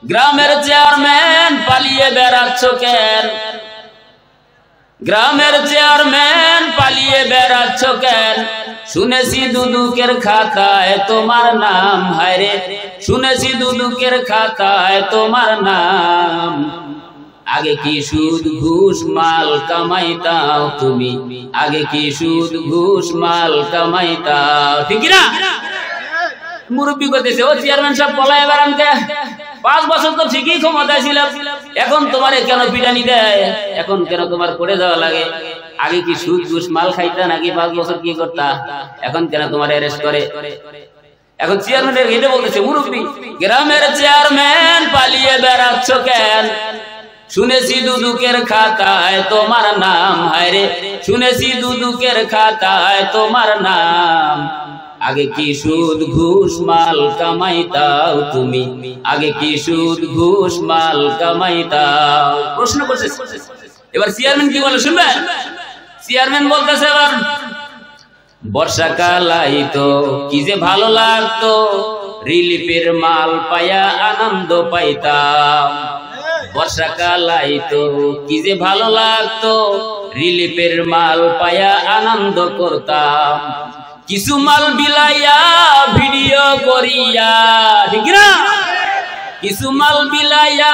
গ্রামের চেয়ারম্যান পালিয়ে বেড়াচ্ছ কেন? গ্রামের চেয়ারম্যান পালিয়ে বেড়াচ্ছ কেন? শুনেছি দুদুকের খাতায় তোমার নাম, হায়রে শুনেছি দুদুকের খাতায় তোমার নাম। আগে কি সুদ ঘুষ মাল কামাইতাও তুমি, আগে কি সুদ ঘুষ মাল কামাইতাও, ঠিক না? মুরব্বী করতেছে, ও চেয়ারম্যান সাহেব পলায় বেড়ান কে? 5 বছর তো ঠিকই ক্ষমতায় ছিল, এখন তোমারে কেন পিটানি দেয়? এখন কেন তোমার করে যাওয়া লাগে? আগে কি সুদ ঘুষ মাল খাইতা নাকি 5 বছর কি করতা? এখন কেন তোমার অ্যারেস্ট করে? এখন চেয়ারম্যানের এটা বলতেছে, মুরব্বী গ্রামের চেয়ারম্যান পালিয়ে বেড়াচ্ছ কেন? শুনেছি দুদুকের খাতায় তোমার নাম, হায়রে শুনেছি দুদুকের খাতায় তোমার নাম। আগে কি সুদ ঘুষ মাল কামাইতাও তুমি, আগে কি সুদ ঘুষ মাল কামাইতাও? প্রশ্ন করছে। এবার চেয়ারম্যান কি বলে শুনবেন? চেয়ারম্যান বলতেছে, এবার বর্ষাকাল আইতো কি যে ভালো লাগতো, রিলিফের মাল পায়া আনন্দ পাইতাম। বর্ষাকাল আইতো কি যে ভালো লাগতো, রিলিফের মাল পায়া আনন্দ করতাম। কিছু মাল বিলাইয়া ভিডিও করিয়া, ঠিক না? কিছু মাল বিলাইয়া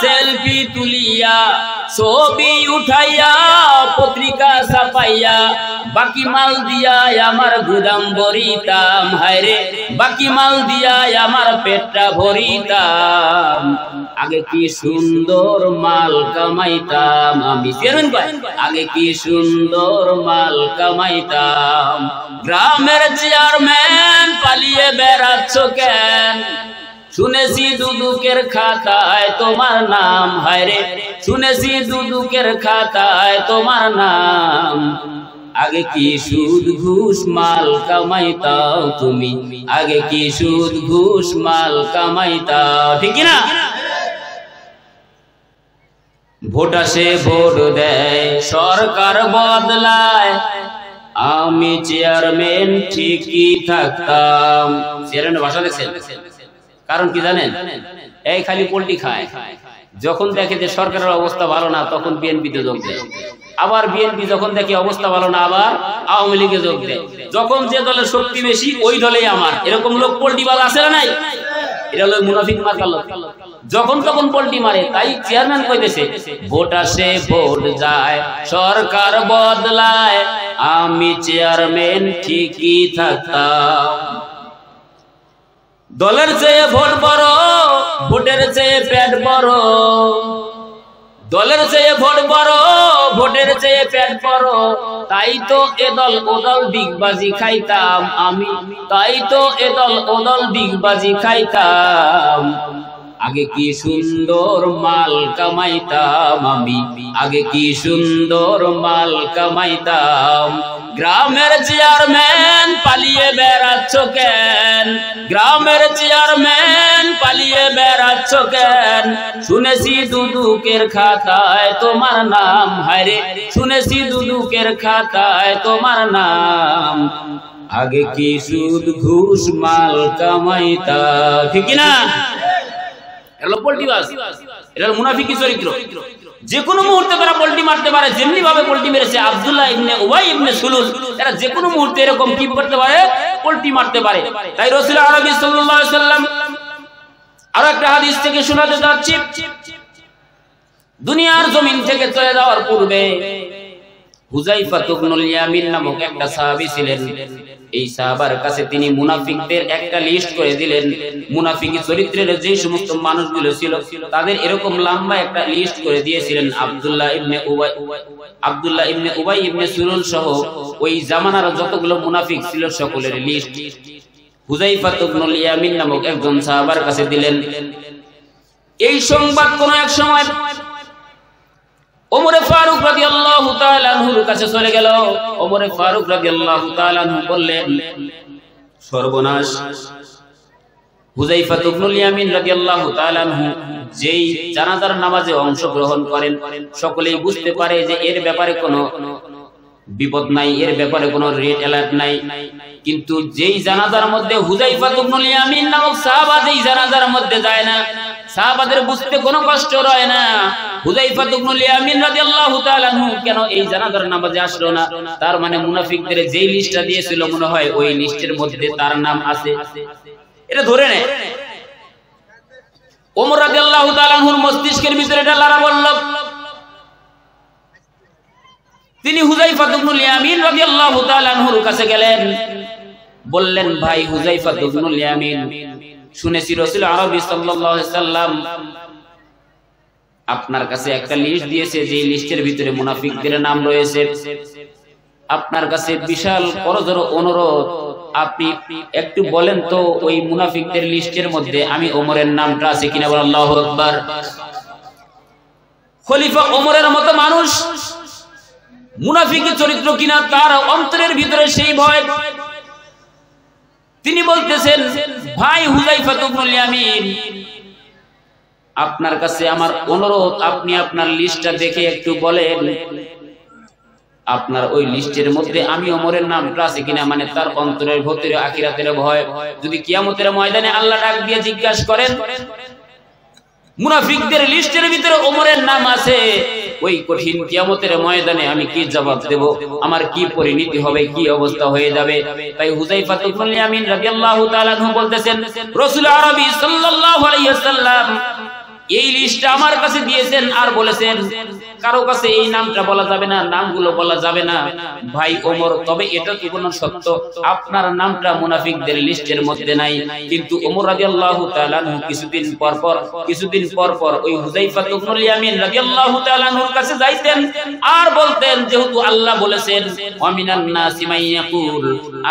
সেলফি তুলিয়া, ছবি উঠাইয়া পত্রিকা ছাপাইয়া, বাকি মাল দিয়া আমার গুদাম ভরিতাম, হায়রে বাকি মাল দিয়া আমার পেটটা ভরিতাম। আগে কি সুন্দর মাল কামাইতাম আমি, আগে কি সুন্দর মাল কামাইতাম। গ্রামের চেয়ারম্যান পালিয়ে বেড়াচ্ছ কেন? শুনেছি দুদুকের খাতায় তোমার নাম, হায়রে শুনেছি দুদুকের খাতায় তোমার নাম। আগে কি সুদ ঘুষ মাল কামাইতাও তুমি, আগে কি সুদ ঘুষ মাল কামাইতাও, ঠিক না? ভোট আসে ভোট দেয় সরকার বদলায়, আমি চেয়ারম্যান ঠিকই থাকতাম। চেয়ারম্যানের ভাষা দেখছেন? কারণ কি জানেন? এই খালি পোল্ট্রি খায়, যখন দেখে যে সরকারের অবস্থা ভালো না তখন বিএনপিতে যোগ দেয়, আবার বিএনপি যখন দেখে অবস্থা ভালো না আবার আওয়ামী লীগে যোগ দেয়। যখন যে দলের শক্তি বেশি ওই দলেই আমার, এরকম লোক পোল্ট্রিবাজ আছে না নাই? এটা হলো মুনাফিক মার্কার লোক, যখন তখন পোল্ট্রি মারে। তাই চেয়ারম্যান কইতেছে, ভোট আসে ভোট যায় সরকার বদলায়, আমি চেয়ারম্যান ঠিকই থাকতাম। দলের চেয়ে ভোট বড়, ভোটের চেয়ে পেট বড়। দলের চেয়ে ভোট বড়, ভোটের চেয়ে পেট বড়। তাই তো এদল ওদল ডিগবাজি খাইতাম আমি, তাই তো এদল ওদল ডিগবাজি খাইতাম। আগে কি সুন্দর মাল কামাইতাম আমি, আগে কি সুন্দর মাল কামাইতাম। গ্রামের চেয়ারম্যান পালিয়ে বেড়াচ্ছ কেন? গ্রামের চেয়ারম্যান পালিয়ে বেড়াচ্ছ কেন? শুনেছি দুদুকের খাতায় তোমার নাম, হায়রে শুনেছি দুদুকের খাতায় তোমার নাম। আগে কি সুদ ঘুষ মাল কামাইতা, ঠিক না? এটা পোল্ট্রিবাজ, এটা মুনাফিকি চরিত্র। যে কোনো মুহূর্তে তারা পোল্ট্রি মারতে পারে, যেমনি ভাবে পোল্ট্রি মেরেছে আব্দুল্লাহ ইবনে উবাই ইবনে সুলুল, এরা যে কোনো মুহূর্তে এরকম কি করতে পারে, পোল্ট্রি মারতে পারে। তাই রাসূল আরবি সাল্লাল্লাহু আলাইহি সাল্লাম আর একটা হাদিস থেকে শোনাতে যাচ্ছি, দুনিয়ার জমিন থেকে চলে যাওয়ার পূর্বে হুযায়ফা ইবনুল ইয়ামিন নামক একটা সাহাবী ছিলেন। এই সাহাবার কাছে তিনি মুনাফিকদের একটা লিস্ট করে দিলেন। মুনাফিকি চরিত্রের যে সমস্ত মানুষগুলো ছিল তাদের এরকম লম্বা একটা লিস্ট করে দিয়েছিলেন। আব্দুল্লাহ ইবনে উবাই ইবনে সুলুল সহ ওই জামানার যতগুলো মুনাফিক ছিল সকলের লিস্ট হুযায়ফা ইবনুল ইয়ামিন নামক একজন সাহাবার কাছে দিলেন। এই সংবাদ কোন এক সময় ওমর ফারুক রাদিয়াল্লাহু তাআলা আনহুর কাছে চলে গেল। ওমর ফারুক রাদিয়াল্লাহু তাআলা আনহু বললেন, সর্বনাশ, হুযায়ফা ইবনুল ইয়ামিন রাদিয়াল্লাহু তাআলা আনহু যেই জানাজার নামাজে অংশগ্রহণ করেন সকলেই বুঝতে পারে যে এর ব্যাপারে কোনো বিপদ নাই, এর ব্যাপারে কোনো রেড অ্যালার্ট নাই। কিন্তু যেই জানাজার মধ্যে হুযায়ফা ইবনুল ইয়ামিন নামক সাহাবা যেই জানাজার মধ্যে যায় না, সাহাবাদের বুঝতে কোনো কষ্ট হয় না হুযায়ফা ইবনুল ইয়ামিন রাদিয়াল্লাহু তাআলা আনহু কেন এই জানাজার নামাজে আসলো না। তার মানে মুনাফিকদের যেই লিস্টটা দিয়েছিল মনে হয় ওই লিস্টের মধ্যে তার নাম আছে, এটা ধরে নেয়। ওমর রাদিয়াল্লাহু তাআলা আনহুর মস্তিষ্কের ভিতরে এটা লারা বলল। তিনি হুযায়ফা ইবনুল ইয়ামিন রাদিয়াল্লাহু তাআলা আনহুর কাছে গেলেন, বললেন ভাই হুযায়ফা ইবনুল ইয়ামিন, শুনেছি রাসূল আরবি সাল্লাল্লাহু আলাইহি সাল্লাম আপনার কাছে একটা লিস্ট দিয়েছে, যে লিস্টের ভিতরে মুনাফিকদের নাম রয়েছে। আপনার কাছে বিশাল করজোড় অনুরোধ, আপনি একটু বলেন তো ওই মুনাফিকদের লিস্টের মধ্যে আমি ওমরের নামটা আছে কিনা। বলেন আল্লাহু আকবার। খলিফা ওমরের মতো মানুষ মুনাফিকি চরিত্র কিনা তার অন্তরের ভিতরে সেই ভয়। তিনি বলতেছেন ভাই হুযায়ফা ইবনুল ইয়ামিন, আপনার কাছে আমার অনুরোধ, আপনি আপনার লিস্টটা দেখে একটু বলেন আপনার ওই লিস্টের মধ্যে আমি ওমরের নামটা আছে কিনা। মানে তার অন্তরের ভিতরে আখিরাতের ভয়। যদি কিয়ামতের ময়দানে আল্লাহ ডাক দিয়ে জিজ্ঞাসা করেন মুনাফিকদের লিস্টের ভিতরে ওমরের নাম আছে, ওই কঠিন কিয়ামতের ময়দানে আমি কি জবাব দেব, আমার কি পরিণতি হবে, কি অবস্থা হয়ে যাবে। তাই হুযায়ফা ইবনুল ইয়ামিন রাদিয়াল্লাহু তাআলা আনহু বলতেছেন রাসূল আরবি সাল্লাল্লাহু আলাইহি ওয়াসাল্লাম এই লিস্টটা আমার কাছে দিয়েছেন আর বলেছেন কারো কাছে এই নামটা বলা যাবে না, নামগুলো বলা যাবে না। ভাই ওমর, তবে এটা কি কোনো সত্য আপনার নামটা মুনাফিকদের লিস্টের মধ্যে নাই। কিন্তু ওমর রাদিয়াল্লাহু তাআলা আনহু কিছুদিন পর পর ওই হুযায়ফা ইবনুল ইয়ামিন রাদিয়াল্লাহু তাআলা আনহুর কাছে যাইতেন আর বলতেন যেহেতু আল্লাহ বলেছেন ওয়ামিনান নাসি মান ইয়াকুল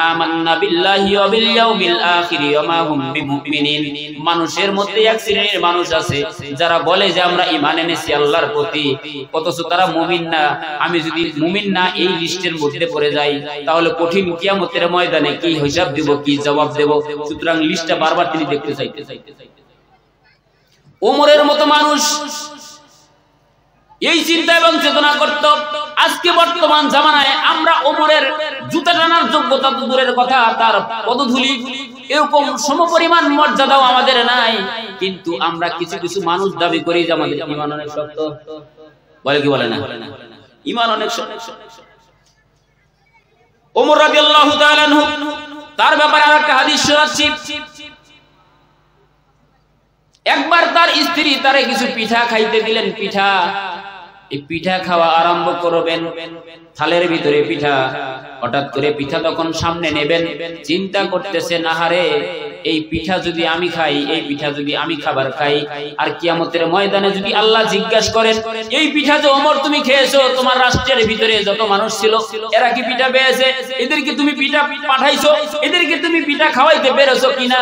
আমান্না বিল্লাহি ওয়া বিল ইয়াউমিল আখির ওয়া মা হুম বিমুমিনিন। মানুষের মধ্যে এক শ্রেণীর মানুষ আছে যারা বলে যে আমরা ঈমান এনেছি আল্লাহর প্রতি, অথচ তারা মুমিন না। আমি যদি মুমিন না এই লিস্টের মধ্যে পড়ে যাই তাহলে কঠিন কিয়ামতের ময়দানে কি হিসাব দেব, কি জবাব দেব। সুতরাং লিস্টটা বারবার তিনি দেখতে চাইতে। ওমরের মতো মানুষ এই চিন্তা এবং চেতনা করত। আজকে বর্তমান জামানায় আমরা ওমরের জুতা টানার যোগ্যতা তো দূরের কথা, তার পদধূলি এরকম সমপরিমাণ মর্যাদাও আমাদের নাই। কিন্তু আমরা কিছু কিছু মানুষ দাবি করি যে আমাদের ঈমান অনেক শক্ত। বলে কি বলে না? ঈমান অনেক শক্ত। ওমর রাদিয়াল্লাহু তাআলা আনহু তার ব্যাপারে আরেকটা হাদিস শোনাচ্ছি। একবার তার স্ত্রী তারে কিছু পিঠা খাইতে দিলেন। এই পিঠা খাওয়া আরম্ভ করবেন, থালের ভিতরে পিঠা। হঠাৎ করে পিঠা তখন সামনে নেবেন, চিন্তা করতেছেন আহারে এই পিঠা যদি আমি খাই, এই পিঠা যদি আমি খাবার খাই, আর কিয়ামতের ময়দানে যদি আল্লাহ জিজ্ঞাসা করেন এই পিঠা যে ওমর তুমি খেয়েছো, তোমার রাষ্ট্রের ভিতরে যত মানুষ ছিল এরা কি পিঠা পেয়েছে, এদেরকে তুমি পিঠা পাঠাইছো, এদেরকে তুমি পিঠা খাওয়াইতে পেরেছো কিনা,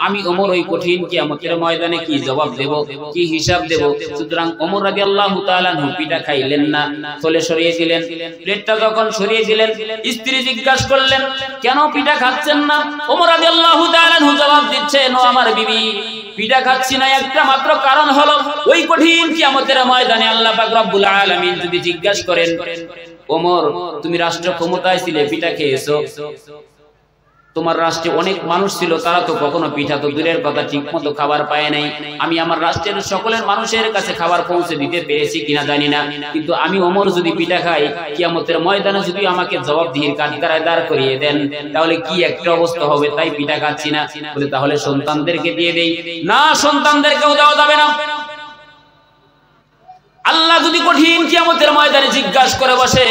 আমি ওমর ওই কঠিন কিয়ামতের ময়দানে কি জবাব দেব, কি হিসাব দেব। সুতরাং ওমর রাদিয়াল্লাহু তাআলা আনহু পিঠা খাইলেন না, থলে সরিয়ে দিলেন। প্লেটটা যখন সরিয়ে দিলেন, স্ত্রী জিজ্ঞাসা করলেন কেন পিঠা খাচ্ছেন না। ওমর রাদিয়াল্লাহু তাআলা আনহু জবাব দিচ্ছেন, ও আমার বিবি, পিঠা খাচ্ছি না একটা মাত্র কারণ হলো ওই কঠিন কিয়ামতের ময়দানে আল্লাহ পাক রব্বুল আলামিন যদি জিজ্ঞাসা করেন ওমর তুমি রাষ্ট্র ক্ষমতায় ছিলে, পিঠা খেয়েছো, তোমার রাষ্ট্রে অনেক মানুষ ছিল, তারা তো কখনো পিঠা তো দূরের কথা ঠিক মতো খাবার পায় নাই, আমি আমার রাষ্ট্রের সকলের মানুষের কাছে খাবার পৌঁছে দিতে পেরেছি কিনা জানি না, কিন্তু আমি ওমর যদি পিঠা খাই, কিয়ামতের ময়দানে যদি আমাকে জবাবদিহির কাঠগড়ায় দাঁড় করিয়ে দেন তাহলে কি একটা অবস্থা হবে, তাই পিঠা খাচ্ছি না। বলে তাহলে সন্তানদেরকে দিয়ে দেই। না, সন্তানদেরকেও দেওয়া যাবে না। আল্লাহ যদি কঠিন কিয়ামতের ময়দানে জিজ্ঞাসা করে বসে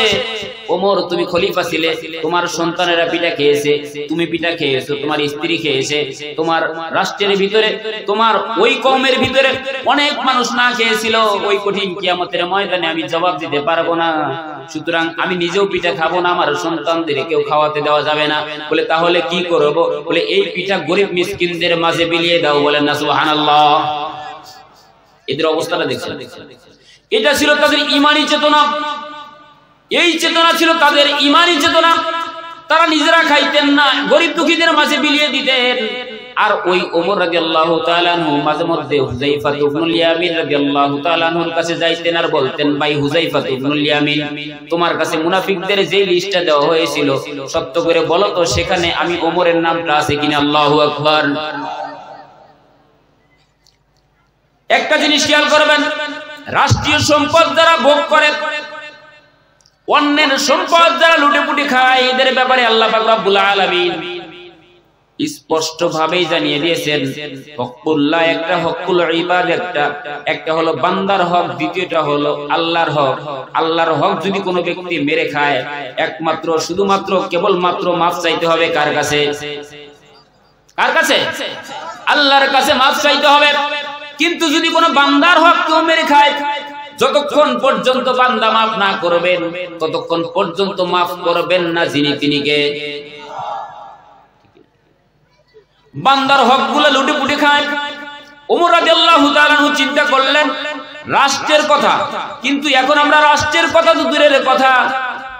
ওমর তুমি খলিফা ছিলে, তোমার সন্তানেরা পিঠা খেয়েছে, তুমি পিঠা খেয়েছো, তোমার স্ত্রী খেয়েছে, তোমার রাষ্ট্রের ভিতরে তোমার ওই কওমের ভিতরে অনেক মানুষ না খেয়েছিল, ওই কঠিন কিয়ামতের ময়দানে আমি জবাব দিতে পারবো না, সুতরাং আমি নিজেও পিঠা খাবো না, আমার সন্তানদের কেউ খাওয়াতে দেওয়া যাবে না। বলে তাহলে কি করবো? বলে এই পিঠা গরিব মিসকিনদের মাঝে বিলিয়ে দাও। বলেন না সুবহানাল্লাহ। এদের অবস্থাটা দেখছেন? এটা ছিল তাদের ঈমানি চেতনা, এই চেতনা ছিল তাদের ঈমানি চেতনা। তারা নিজেরা খাইতেন না, গরিব দুঃখীদের মাঝে বিলিয়ে দিতেন। আর ওই ওমর রাদিয়াল্লাহু তাআলা আনহু মাঝে মধ্যে হুযায়ফা ইবনুল ইয়ামিন রাদিয়াল্লাহু তাআলা আনহুর কাছে যাইতেন আর বলতেন, ভাই হুযায়ফা ইবনুল ইয়ামিন, তোমার কাছে মুনাফিকদের যে লিস্টটা দেওয়া হয়েছিল সত্য করে বলো তো সেখানে আমি ওমরের নামটা আছে কিনা। আল্লাহু আকবার। একটা জিনিস খেয়াল করবেন, রাষ্ট্রীয় সম্পদ যারা ভোগ করে, অন্যের সম্পদ যারা লুটেপুটি খায়, এদের ব্যাপারে আল্লাহ পাক রব্বুল আলামিন স্পষ্ট ভাবেই জানিয়ে দিয়েছেন, হকুল্লাহ একটা, হকুল ইবাদ একটা হলো বান্দার হক, দ্বিতীয়টা হলো আল্লাহর হক। আল্লাহর হক যদি কোনো ব্যক্তি মেরে খায়, একমাত্র শুধুমাত্র কেবলমাত্র মাফ চাইতে হবে কার কাছে? কার কাছে? আল্লাহর কাছে মাফ চাইতে হবে। কিন্তু যদি কোনো বান্দার হক কেউ মেরে খায়, যতক্ষণ পর্যন্ত বান্দা মাফ না করবেন, ততক্ষণ পর্যন্ত মাফ করবেন না যিনি তিনিকে। বান্দার হকগুলো লুটেপুটে খায়। ওমর রাদিয়াল্লাহু তাআলা চিন্তা করলেন রাষ্ট্রের কথা, কিন্তু এখন আমরা রাষ্ট্রের কথা তো দূরের কথা,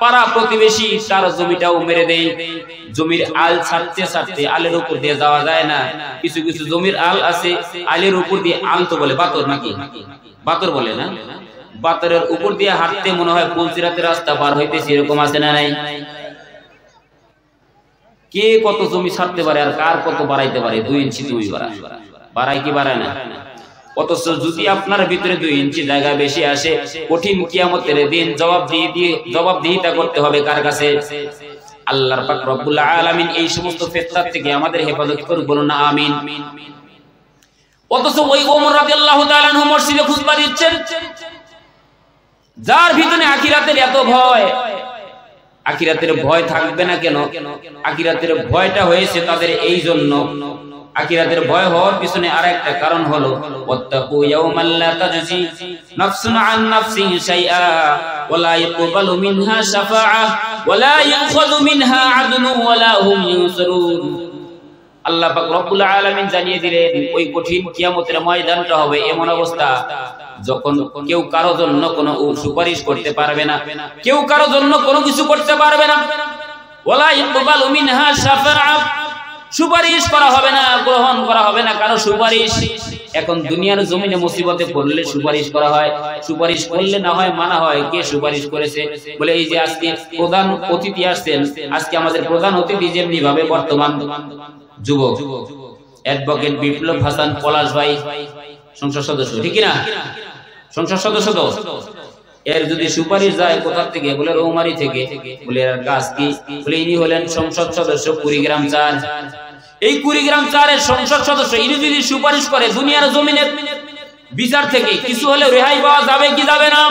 পাড়া প্রতিবেশী তার জমিটাও মেরে দেই। জমির আল ছাড়তে ছাড়তে আলের উপর দিয়ে যাওয়া যায় না। কিছু কিছু জমির আল আছে, আলের উপর দিয়ে, আল তো বলে বাতর, নাকি বাতর বলে না, বাতরের উপর দিয়ে হাঁটতে মনে হয় পুলসিরাতের রাস্তা পার হইতেছে, এরকম আছে না নাই? কে কত জমি ছাড়তে পারে আর কার কত বাড়াইতে পারে? 2 ইঞ্চি জমি বাড়ায় কি বাড়ায় না? অথচ যদি আপনার ভিতরে 2 ইঞ্চি জায়গা বেশি আসে, কঠিন কিয়ামতের দিন জবাবদিহিতা করতে হবে কার কাছে? আল্লাহর পাক রব্বুল আলামিন এই সমস্ত ফিতনা থেকে আমাদের হেফাজত করুন, বলুন না আমিন। অথচ ওই ওমর রাদিয়াল্লাহু তাআলা আনহু মসজিদে খুতবা দিচ্ছেন, যার ভিতরে আখিরাতের এত ভয়। আখিরাতের ভয় থাকবে না কেন? আখিরাতের ভয়টা হয়েছে তাদের এই জন্য। আখিরাতের ভয় হওয়ার পিছনে আরেকটা কারণ হলো, ওয়াত্তাকু ইয়াওমান লা তাজজি নাফসুন আন নাফসিন শাইআ ওয়া লা ইয়াকবালু মিনহা শাফাআ ওয়া লা ইয়াখযু মিনহা আদলুন ওয়া লা হুম ইউনসারুন। আল্লাহ পাক রব্বুল আলামিন জানিয়ে দিলেন, ওই কঠিন কিয়ামতের ময়দানটা হবে এমন অবস্থা যখন কেউ কারো জন্য কোনো সুপারিশ করতে পারবে না, কেউ কারো জন্য কোনো কিছু করতে পারবে না। ওয়ালা ইয়াকবালু মিনহা শাফাআ, সুপারিশ করা হবে না, গ্রহণ করা হবে না কারো সুপারিশ। এখন দুনিয়ার জমিনে মুসিবতে পড়লে সুপারিশ করা হয়, সুপারিশ করলে না হয় মানা হয়। কে সুপারিশ করেছে? বলে এই যে আজকে প্রধান অতিথি আসছেন, আজকে আমাদের প্রধান অতিথি যেমনি ভাবে বর্তমান যুবক অ্যাডভোকেট বিপ্লব হাসান পলাশ ভাই, সংসদ সদস্য, ঠিক না? সংসদ সদস্য তো, এর যদি সুপারিশ যায় কোথা থেকে? বলে রৌমারি থেকে। বলে এর কাজ কি? বলে ইনি হলেন সংসদ সদস্য কুড়িগ্রাম 4। এই কুড়িগ্রাম 4 এর সংসদ সদস্য, ইনি যদি সুপারিশ করে দুনিয়ার জমিনের বিচার থেকে কিছু হলে রেহাই পাওয়া যাবে কি যাবে না?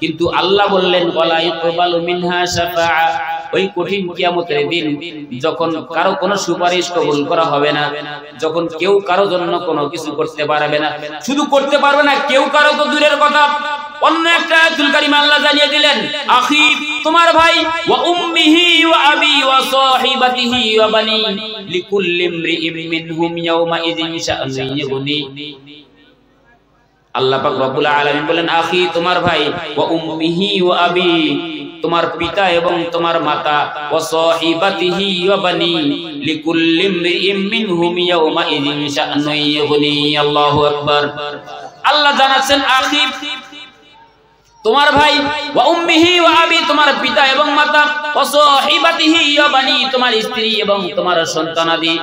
কিন্তু আল্লাহ বললেন ওয়ালা ইয়াকবালু মিনহা শাফাআ, ওই কঠিন কিয়ামতের দিন যখন কারো কোনো সুপারিশ কবুল করা হবে না, যখন কেউ কারো জন্য কোনো কিছু করতে পারবে না, শুধু করতে পারবে না, কেউ কারো তো দূরের কথা। অন্য একটা আয়াতুল কারিমা আল্লাহ জানিয়ে দিলেন, আখি তোমার ভাই, ওয়া উম্মিহি ওয়া আবি ওয়া সাহিবাতিহি ওয়া বানি লিকুল্লি ইমরিইম মিনহুম ইয়াওমা ইযিন শাআনুন ইগনি। আল্লাহ পাক রব্বুল আলামিন বলেন, আখি তোমার ভাই, ওয়া উম্মিহি ওয়া আবি তোমার পিতা এবং তোমার মাতা, ওয়া সাহিবাতিহি ওয়া বানি লিকুল্লি ইমরিইম মিনহুম ইয়াওমা ইযিন শাআনুন ইগনি। আল্লাহু আকবার। আল্লাহ জানাচ্ছেন আখি তোমার ভাই, ওয়া উম্মিহি ওয়া আবি তোমার পিতা এবং মাতা, ওয়া সাহিবাতিহি ওয়া বানি তোমার স্ত্রী এবং তোমার সন্তানাদি,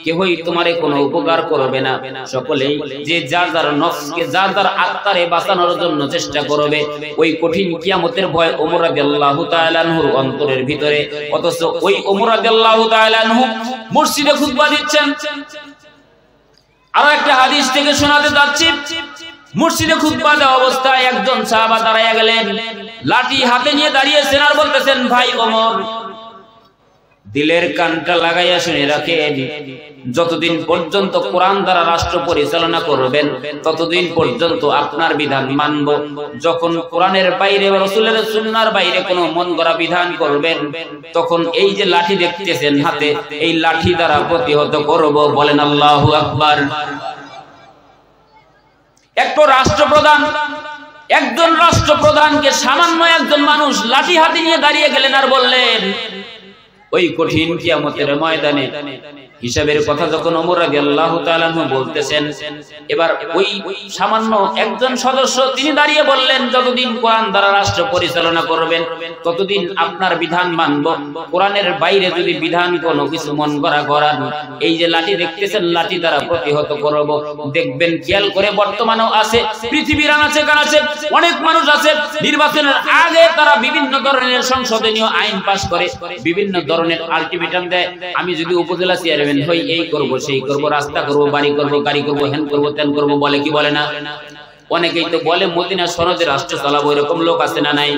কেউই তোমারে কোনো উপকার করবে না। সকলেই যে যার যার নফসকে, যার যার আত্মারে বাঁচানোর জন্য চেষ্টা করবে। ওই কঠিন কিয়ামতের ভয় ওমর রাদিয়াল্লাহু তাআলা আনহুর অন্তরের ভিতরে। অথচ ওই ওমর রাদিয়াল্লাহু তাআলা আনহু মসজিদে খুতবা দিচ্ছেন। আরো একটা হাদিস থেকে শোনাতে যাচ্ছি, মসজিদে খুতবা দেওয়া অবস্থায় একজন সাহাবা দাঁড়াইয়া গেলেন, লাঠি হাতে নিয়ে দাঁড়িয়েছেন আর বলতেছেন, ভাই ওমর, দিলের কানটা লাগাইয়া শুনে রাখেন, যতদিন পর্যন্ত কোরআন দ্বারা রাষ্ট্র পরিচালনা করবেন ততদিন পর্যন্ত আপনার বিধান মানব। যখন কোরআনের বাইরে বা রাসূলের সুন্নাহর বাইরে কোনো মন গড়া বিধান করবেন, তখন এই যে লাঠি দেখতেছেন হাতে, এই লাঠি দ্বারা প্রতিহত করব। বলেন আল্লাহু আকবার। একজন রাষ্ট্রপ্রধানকে সামান্য একজন মানুষ লাঠি হাতে নিয়ে দাঁড়িয়ে গেলেন আর বললেন, ওই কঠিন কিয়ামতের ময়দানে হিসাবের কথা যখন ওমর রাদিয়াল্লাহু তাআলা আনহু বলতেছেন, এবার ওই সামান্য একজন সদস্য তিনি দাঁড়িয়ে বললেন, যতদিন কোরআন দ্বারা রাষ্ট্র পরিচালনা করবেন ততদিন আপনার বিধান মানব, কোরআনের বাইরে যদি বিধান কোনো কিছু মন করা করান, এই যে লাঠি দেখতেছেন লাঠি দ্বারা প্রতিহত করব। দেখবেন খেয়াল করে বর্তমানেও আছে, পৃথিবীর আনাচে কানাচে অনেক মানুষ আছে, নির্বাচনের আগে তারা বিভিন্ন ধরনের সংশোধনীয় আইন পাস করে, বিভিন্ন ধরনের আলটিমেটাম দেয়, আমি যদি উপজেলা চেয়ারম্যান হই এই করব সেই করব, রাস্তা করব, বাড়ি করব, গাড়ি করব, হেন করব, তেন করব, বলে কি বলে না? অনেকেই তো বলে মদিনা সনদে রাষ্ট্র চালাবো, এরকম লোক আছে না নাই?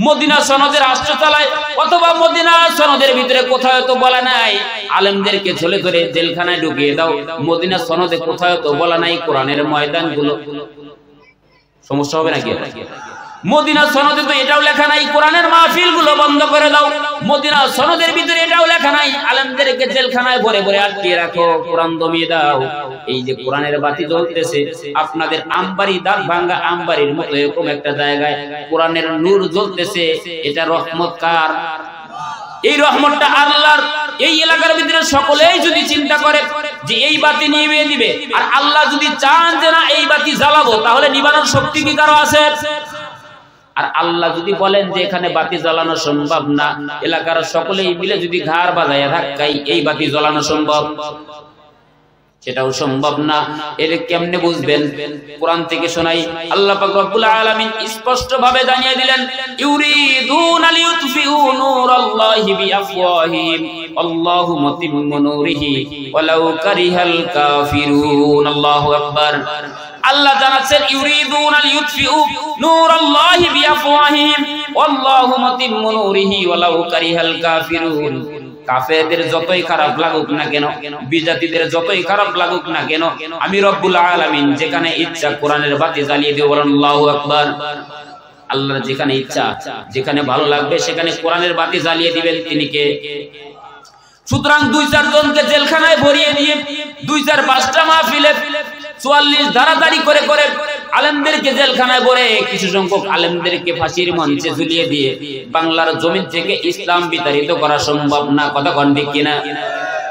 মদিনা সনদে রাষ্ট্র চালায়, অথবা মদিনা সনদের ভিতরে কোথাও তো বলা নাই আলেমদেরকে ঝোলে ধরে জেলখানায় ঢুকিয়ে দাও, মদিনা সনদে কোথাও তো বলা নাই কোরআনের ময়দানগুলো। সমস্যা হবে নাকি? মদিনা সনদে তো এটাও লেখা নাই কোরআনের মাহফিল গুলো বন্ধ করে দাও, মদিনা সনদের ভিতরে এটাও লেখা নাই আলেমদেরকে জেলখানায় ভরে ভরে আটকে রাখো, কোরআন দমিয়ে দাও। এই যে কোরআনের বাতি জ্বলতেছে আপনাদের আমবাড়ি দাঁত ভাঙ্গা আমবাড়ির মতো এরকম একটা জায়গায় কোরআনের নূর জ্বলতেছে, এটা রহমত কার? এই রহমতটা আল্লাহর। এই এলাকার ভিতরে সকলেই যদি চিন্তা করে যে এই বাতি নিভিয়ে দিবে, আর আল্লাহ যদি চান যে না এই বাতি জ্বালাবো, তাহলে নিবানোর শক্তি কি কারো আছে? আর আল্লাহ যদি বলেন যে এখানে বাতি জ্বালানো সম্ভব না, এলাকার সকলেই মিলে যদি ঘাড় বাজায় ধাক্কাই এই বাতি জ্বালানো সম্ভব? সেটাও সম্ভব না। এর কেমনে বুঝবেন? কোরআন থেকে শোনাই, আল্লাহ পাক রব্বুল আলামিন স্পষ্ট ভাবে জানিয়ে দিলেন, ইউরিদুনা লিইউতফিউ নূরাল্লাহি বিআফওয়াহিহিম আল্লাহু মুতিম্মু নূরিহি ওয়ালাউ কারিহাল কাফিরুন। আল্লাহু আকবার। আল্লাহ জানাচ্ছেন ইউরিদুনা লিইউতফিউ নূরাল্লাহি বিআফওয়াহিহিম আল্লাহু মুতিম্মু নূরিহি ওয়ালাউ কারিহাল কাফিরুন। কাফেরদের যতই খারাপ লাগুক না কেন, বিজাতিদের যতই খারাপ লাগুক না কেন, আমি রব্বুল আলামিন যেখানে ইচ্ছা কোরআনের বাতি জ্বালিয়ে দেব। বলেন আল্লাহু আকবার। আল্লাহর যেখানে ইচ্ছা, যেখানে ভালো লাগবে সেখানে কোরআনের বাতি জ্বালিয়ে দিবেন। তিনি কে? সুতরাং 2-4 জনকে জেলখানায় ভরিয়ে দিয়ে 2-4-5টা মাহফিলে 44 ধারাধারি করে করে আলেমদেরকে জেলখানায় ভরে কিছু সংখ্যক আলেমদেরকে ফাঁসির মঞ্চে ঝুলিয়ে দিয়ে বাংলার জমিন থেকে ইসলাম বিতাড়িত করা সম্ভব না। কথা কোন ঠিক কিনা?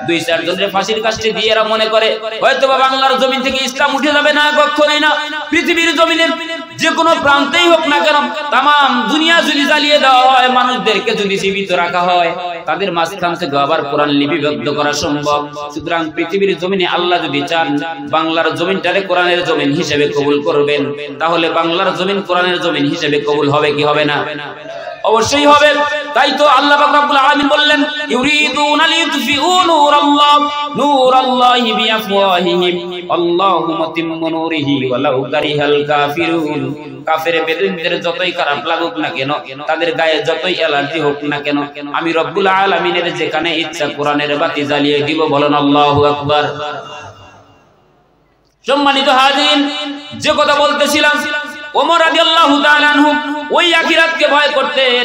2-4 জনের ফাঁসির কাছে দিয়ে এরা মনে করে হয়তো বা বাংলার জমিন থেকে ইসলাম উঠে যাবে না, কখনোই না। পৃথিবীর জমিনের যে কোনো প্রান্তেই হোক না কেন, তাম দুনিয়া যদি জ্বালিয়ে দেওয়া হয়, মানুষদেরকে যদি জীবিত রাখা হয়, তাদের মাঝখান থেকে আবার কোরআন লিপিবদ্ধ করা সম্ভব। সুতরাং পৃথিবীর জমিনে আল্লাহ যদি চান বাংলার জমিনটারে কোরআনের জমিন হিসেবে কবুল করবেন, তাহলে বাংলার জমিন কোরআনের জমিন হিসেবে কবুল হবে কি হবে না? অবশ্যই হবে। তাই তো আল্লাহ পাক রব্বুল আলামিন বললেন, ইউরিদুনা লিইউতফিউ নূরাল্লাহি বিআফওয়াহিহিম আল্লাহু মুতিম্মু নূরিহি ওয়ালাউ কারিহাল কাফিরুন। কাফের বেদুইনদের যতই খারাপ লাগুক না কেন, তাদের গায়ে যতই অ্যালার্জি হোক না কেন, আমি রব্বুল আলামিনের যেখানে ইচ্ছা কোরআনের বাতি জ্বালিয়ে দিব। বলেন আল্লাহু আকবার। সম্মানিত হাজিরিন, যে কথা বলতেছিলাম, ওমর রাদিয়াল্লাহু তাআলা আনহু ওই আখিরাতকে ভয় করতেন।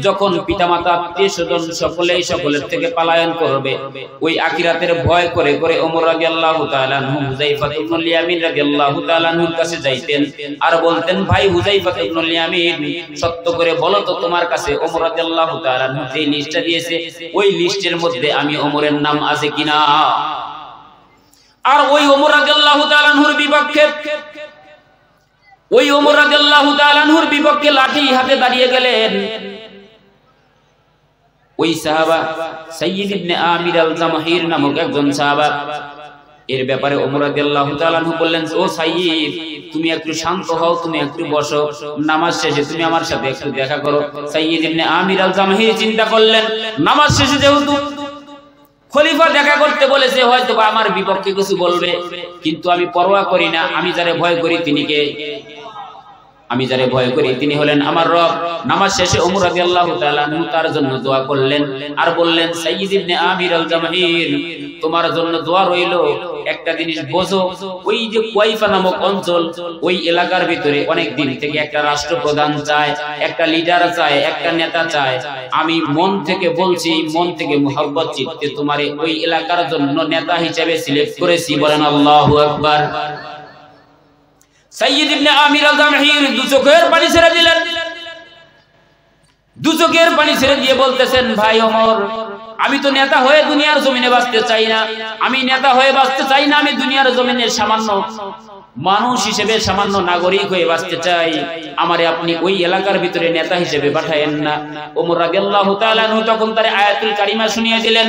যখন পিতামাতা আত্মীয়স্বজন সকলেই সকলের থেকে পলায়ন করবে, ওই আখিরাতের ভয় করে করে ওমর রাদিয়াল্লাহু তাআলা আনহু হুযায়ফা ইবনুল ইয়ামিন রাদিয়াল্লাহু তাআলা আনহুর কাছে যাইতেন আর বলতেন, ভাই হুযায়ফা ইবনুল ইয়ামিন, সত্য করে বলো তো তোমার কাছে ওমর রাদিয়াল্লাহু তাআলা আনহু যে লিস্টটা দিয়েছে ওই লিস্টের মধ্যে আমি ওমরের নাম আছে কিনা? আর ওই ওমর রাদিয়াল্লাহু তাআলা আনহুর বিপক্ষে লাঠি হাতে দাঁড়িয়ে গেলেন ওই সাহাবা সাইয়্যিদ ইবনে আমির আল-জামাহির নামক একজন সাহাবা। এর ব্যাপারে ওমর রাদিয়াল্লাহু তাআলা আনহু বললেন, ও সাইয়্যিদ, তুমি একটু শান্ত হও, তুমি একটু বসো, নামাজ শেষে তুমি আমার সাথে একটু দেখা করো। সাইয়্যিদ ইবনে আমির আল-জামাহির চিন্তা করলেন, নামাজ শেষে যেহেতু খলিফা দেখা করতে বলেছে, হয়তো বা আমার বিপক্ষে কিছু বলবে, কিন্তু আমি পরোয়া করি না। আমি যারে ভয় করি তিনি কে? আমি যারে ভয় করি তিনি হলেন আমার রব। নামাজ শেষে ওমর রাদিয়াল্লাহু তাআলা আনহু তার জন্য দোয়া করলেন আর বললেন, সাইয়্যিদ ইবনে আমির আল-জামাহির, তোমার জন্য দোয়া রইল। একটা জিনিস বোঝো, ওই যে কুয়াইফা নামক অঞ্চল, ওই এলাকার ভিতরে অনেক দিন থেকে একটা রাষ্ট্রপ্রধান চায়, একটা লিডার চায়, একটা নেতা চায়। আমি মন থেকে বলছি, মন থেকে মুহাব্বত চিত্তে তোমারে ওই এলাকার জন্য নেতা হিসেবে সিলেক্ট করেছি। বলেন আল্লাহু আকবার। সাইয়্যিদ ইবনে আমির আল-জামাহির দু চোখের পানি ছেড়ে দিলেন। দু চোখের পানি ছেড়ে দিয়ে বলতেছেন, ভাই ওমর, আমি তো নেতা হয়ে দুনিয়ার জমিনে বাঁচতে চাই না, আমি নেতা হয়ে বাঁচতে চাই না, আমি দুনিয়ার জমিনে সামান্য মানুষ হিসেবে সামান্য নাগরিক হয়ে বাঁচতে চাই, আমারে আপনি ওই এলাকার ভিতরে নেতা হিসেবে পাঠায়েন না। ওমর রাদিয়াল্লাহু তাআলা আনহু তখন তার আয়াতুল কারিমা শুনিয়ে দিলেন,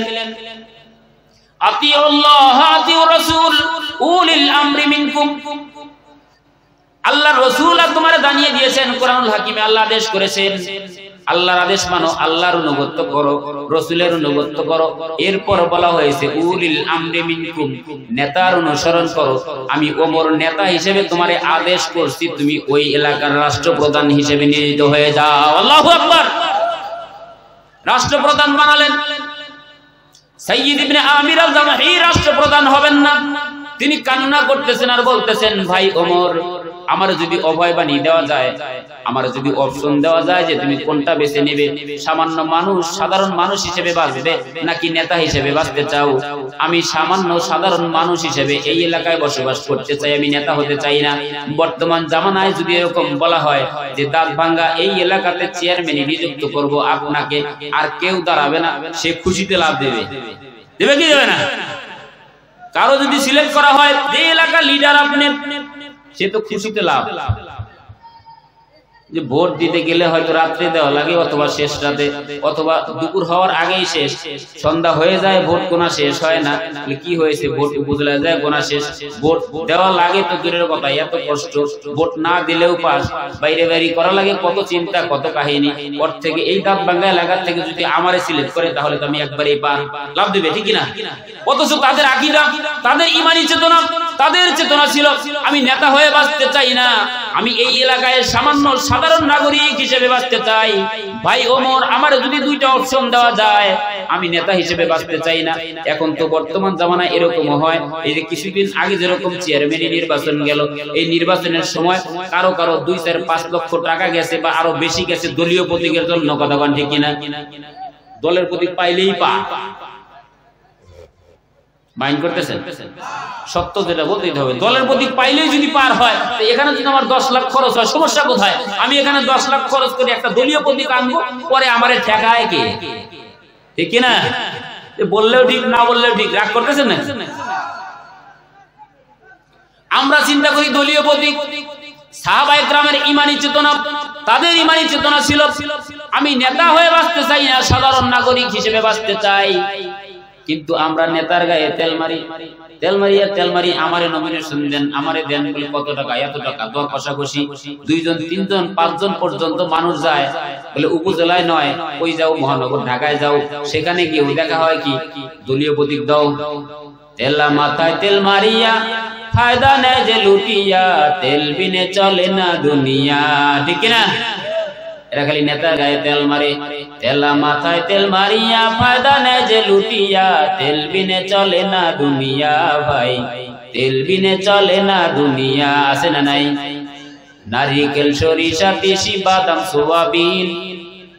আতিউল্লাহ আতিউর রাসূল উলিল আমরি মিনকুম। আল্লাহর রাসূল তোমারে জানিয়ে দিয়েছেন, কোরআনুল হাকিমে আল্লাহ আদেশ করেছেন, আল্লাহর আদেশ মানো, আল্লাহর অনুগত্য করো, রাসূলের অনুগত্য করো। এরপর বলা হয়েছে উলিল আমরি মিনকুম, নেতার অনুসরণ করো। আমি ওমর নেতা হিসেবে তোমারে আদেশ করছি, তুমি ওই এলাকার রাষ্ট্রপ্রধান হিসেবে নিয়োজিত হয়ে যাও। আল্লাহু আকবার। রাষ্ট্রপ্রধান বানালেন। সাইয়্যিদ ইবনে আমির আল-জামাহি রাষ্ট্রপ্রধান হবেন না। তিনি কান্না করতেছেন আর বলতেছেন, ভাই ওমর, আমার যদি অভয় বাণী দেওয়া যায়, আমার যদি অপশন দেওয়া যায় যে তুমি কোনটা বেছে নেবে, সামান্য মানুষ সাধারণ মানুষ হিসেবে বাঁচবে নাকি নেতা হিসেবে বাঁচতে চাও? আমি সামান্য সাধারণ মানুষ হিসেবে এই এলাকায় বসবাস করতে চাই, আমি নেতা হতে চাই না। বর্তমান জামানায় যদি এরকম বলা হয় যে দাঁতভাঙ্গা এই এলাকাতে চেয়ারম্যান নিযুক্ত করব আপনাকে, আর কেউ দাঁড়াবে না, সে খুশিতে লাভ দেবে। দেবে কি দেবে না? কারো যদি সিলেক্ট করা হয় যে এলাকার লিডার আপনি, সে তো খুশিতে লাভ। যে ভোট দিতে গেলে হয়তো রাত্রে দেওয়া লাগে, অথবা শেষ রাতে, অথবা দুপুর হওয়ার আগেই শেষ, সন্ধ্যা হয়ে যায় ভোট গোনা শেষ হয় না। কি হয়েছে? ভোট উপজেলায় যায় গোনা শেষ। ভোট দেওয়া লাগে তো দূরের কথা, এত কষ্ট, ভোট না দিলেও পাস, বাইরে বাইরে করা লাগে, কত চিন্তা, কত কাহিনী। ওর থেকে এই দাঁতভাঙ্গা এলাকার থেকে যদি আমারে সিলেক্ট করে, তাহলে তো আমি একবারেই পার, লাভ দেবে, ঠিক না? অথচ তাদের আকীদা, তাদের ঈমানী চেতনা, তাদের চেতনা ছিল আমি নেতা হয়ে বাঁচতে চাই না, আমি এই এলাকায় সামান্য সাধারণ নাগরিক হিসেবে বাঁচতে চাই। ভাই ওমর, আমার যদি দুইটা অপশন দেওয়া যায়, আমি নেতা হিসেবে বাঁচতে চাই না। এখন তো বর্তমান জামানায় এরকম হয়, এই যে কিছুদিন আগে যেরকম চেয়ারম্যান নির্বাচন গেল, এই নির্বাচনের সময় কারো কারো 2-4-5 লক্ষ টাকা গেছে বা আরো বেশি গেছে দলীয় প্রতীকের জন্য। কথা বলেন ঠিক কিনা? দলের প্রতীক পাইলেই পা মাইন্ড করতেছেন? সত্য যেটা বলতেই হবে, দলের প্রতীক পাইলেই যদি পার হয়, এখানে যদি আমার 10 লাখ খরচ হয়, সমস্যা কোথায়? আমি এখানে 10 লাখ খরচ করে একটা দলীয় প্রতীক আনবো, পরে আমারে ঠেকায় কে? ঠিক কিনা? বললেও ঠিক, না বললেও ঠিক। রাগ করতেছেন না? আমরা চিন্তা করি দলীয় প্রতীক। সাহাবায়ে কেরামের ঈমানী চেতনা, তাদের ঈমানী চেতনা ছিল আমি নেতা হয়ে বাঁচতে চাই না, সাধারণ নাগরিক হিসেবে বাঁচতে চাই। কিন্তু আমরা নেতার গায়ে তেল মারি, তেল মারিয়া তেল মারি, আমারে নমিনেশন দেন, আমারে দেন বলে কত টাকা, এত টাকা, দর কষাকষি, 2জন 3জন 5জন পর্যন্ত মানুষ যায়। বলে উপজেলায় নয়, ওই যাও মহানগর ঢাকায় যাও, সেখানে গিয়ে দেখা হয় কি দলীয় প্রতীক দাও। তেলা মাথায় তেল মারিয়া ফায়দা নেয় যে লুটিয়া, তেল বিনে চলে না দুনিয়া, ঠিক না? এরা খালি নেতার গায়ে তেল মারে। তেলা মাথায় তেল মারিয়া ফায়দা নেয় যে লুটিয়া, তেল বিনে চলে না দুনিয়া, ভাই তেল বিনে চলে না দুনিয়া। আছে না নাই? নারিকেল, সরিষা, তিসি, বাদাম, সোয়াবিন,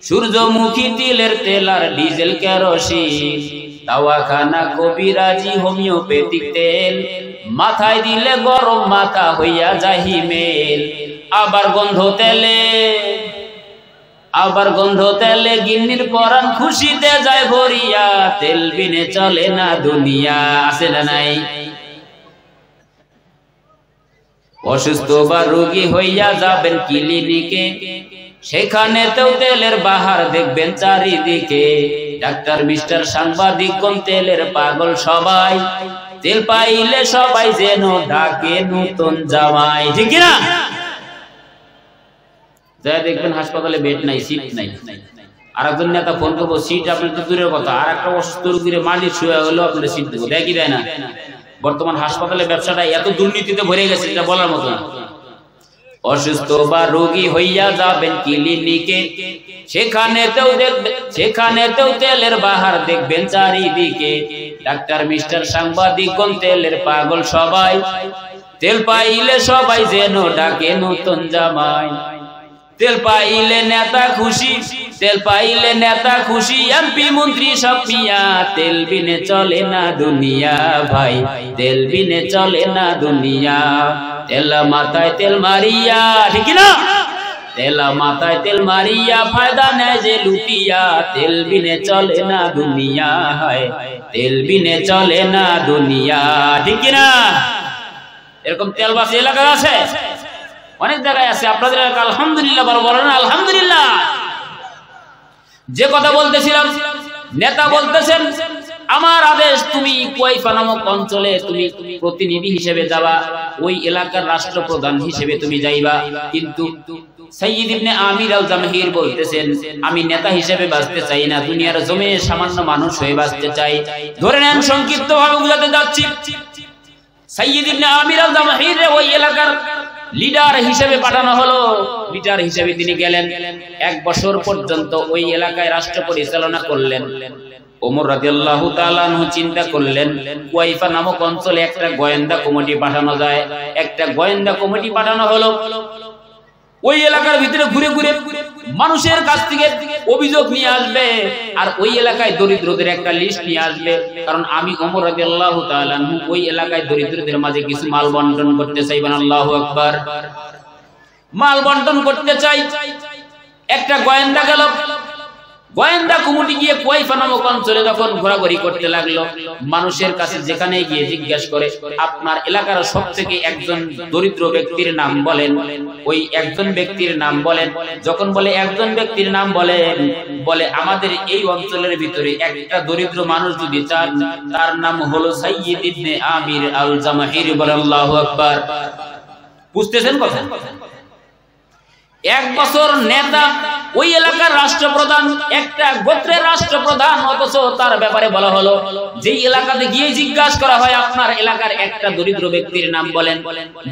সূর্যমুখী, তিলের তেল আর ডিজেল, কেরোসিন, দাওয়াখানা, কবিরাজি, হোমিওপ্যাথিক তেল, মাথায় দিলে গরম মাথা হইয়া যায় হিমেল। আবার গন্ধ তেলে, আবার গন্ধ তেলে গিন্নির পরাণ খুশিতে যায় ভরিয়া, তেল বিনে চলে না দুনিয়া। আছে না নাই? অসুস্থ বা রোগী হইয়া যাবেন ক্লিনিকে, সেখানেতেও তেলের বাহার দেখবেন চারিদিকে। ডাক্তার, মিস্টার, সাংবাদিক, কোন তেলের পাগল সবাই, তেল পাইলে সবাই যেন ডাকে নতুন জামাই, ঠিক না? যা দেখবেন হাসপাতালে বেড নাই, সিট নাই। আর একজন নেতা ফোন করবো, সিট আপনার তো দূরের কথা, আর একটা অসুস্থ রোগীর মালিক শুয়ে হলেও আপনার সিট দেবো, দেয় কি দেয় না? বর্তমান হাসপাতালে ব্যবসাটা এত দুর্নীতিতে ভরে গেছে, এটা বলার মতো না। অসুস্থ বা রোগী হইয়া যাবেন ক্লিনিকে, সেখানেতেও তেলের বাহার দেখবেন চারিদিকে। ডাক্তার, মিস্টার, সাংবাদিক, কোন তেলের পাগল সবাই, তেল পাইলে সবাই যেন ডাকে নতুন জামাই। তেল পাইলে নেতা খুশি, তেল পাইলে নেতা খুশি, এমপি, মন্ত্রী সব মিয়া, তেল বিনে চলে না দুনিয়া, ভাই তেল বিনে চলে না দুনিয়া। তেলা মাথায় তেল মারিয়া, ঠিক না? তেলা মাথায় তেল মারিয়া ফায়দা নেয় যে লুটিয়া, তেল বিনে চলে না দুনিয়া, হয় তেল বিনে চলে না দুনিয়া। ঠিক কিনা? এরকম তেলবাসী এলাকা আছে, অনেক জায়গায় আছে। আপনাদের এলাকা আলহামদুলিল্লাহ বলেন আলহামদুলিল্লাহ। যে কথা বলতেছিলাম, নেতা বলতেছেন আমার আদেশ, তুমি কুয়াইফা নামক অঞ্চলে তুমি প্রতিনিধি হিসেবে যাবা, ওই এলাকার রাষ্ট্রপ্রধান হিসেবে তুমি যাইবা। কিন্তু সাইয়্যিদ ইবনে আমির আল জামহির বলতেছেন আমি নেতা হিসেবে বাঁচতে চাই না, দুনিয়ার জমে সামান্য মানুষ হয়ে বাঁচতে চাই। ধরে নেন সংক্ষিপ্ত ভাবে বুঝাতে যাচ্ছি, সাইয়্যিদ ইবনে আমির আল জামহির ওই এলাকার লিডার হিসেবে পাঠানো হলো। লিডার হিসেবে তিনি গেলেন, 1 বছর পর্যন্ত ওই এলাকায় রাষ্ট্র পরিচালনা করলেন। ওমর রাদিয়াল্লাহু তাআলা আনহু চিন্তা করলেন কুয়াইফা নামক অঞ্চলে একটা গোয়েন্দা কমিটি পাঠানো যায়। একটা গোয়েন্দা কমিটি পাঠানো হলো, ওই এলাকার ভিতরে ঘুরে ঘুরে মানুষের কাছ থেকে অভিযোগ নিয়ে আসবে, আর ওই এলাকায় দরিদ্রদের একটা লিস্ট নিয়ে আসবে। কারণ আমি ওমর রাদিয়াল্লাহু তাআলা আনহু ওই এলাকায় দরিদ্রদের মাঝে কিছু মাল বন্টন করতে চাই। আল্লাহু আকবার। মাল বন্টন করতে চাই। একটা গোয়েন্দা গেল, গোয়েন্দা কমিটি গিয়ে কুয়াইফা নামক অঞ্চলে যখন ঘোরাঘুরি করতে লাগলো, মানুষের কাছে যেখানে গিয়ে জিজ্ঞাসা করে আপনার এলাকার সবথেকে একজন দরিদ্র ব্যক্তির নাম বলেন, ওই একজন ব্যক্তির নাম বলেন। যখন বলে একজন ব্যক্তির নাম বলেন, বলে আমাদের এই অঞ্চলের ভিতরে একটা দরিদ্র মানুষ যদি চান, তার নাম হলো সাইয়্যিদ ইবনে আমির আল জামহির। আল্লাহু আকবার। বুঝতেছেন কথা? 1 বছর নেতা, ওই এলাকার রাষ্ট্রপ্রধান, একটা গোত্রের রাষ্ট্রপ্রধান, অথচ তার ব্যাপারে বলা হলো যে এলাকাতে গিয়ে জিজ্ঞাসা করা হয় আপনার এলাকার একটা দরিদ্র ব্যক্তির নাম বলেন,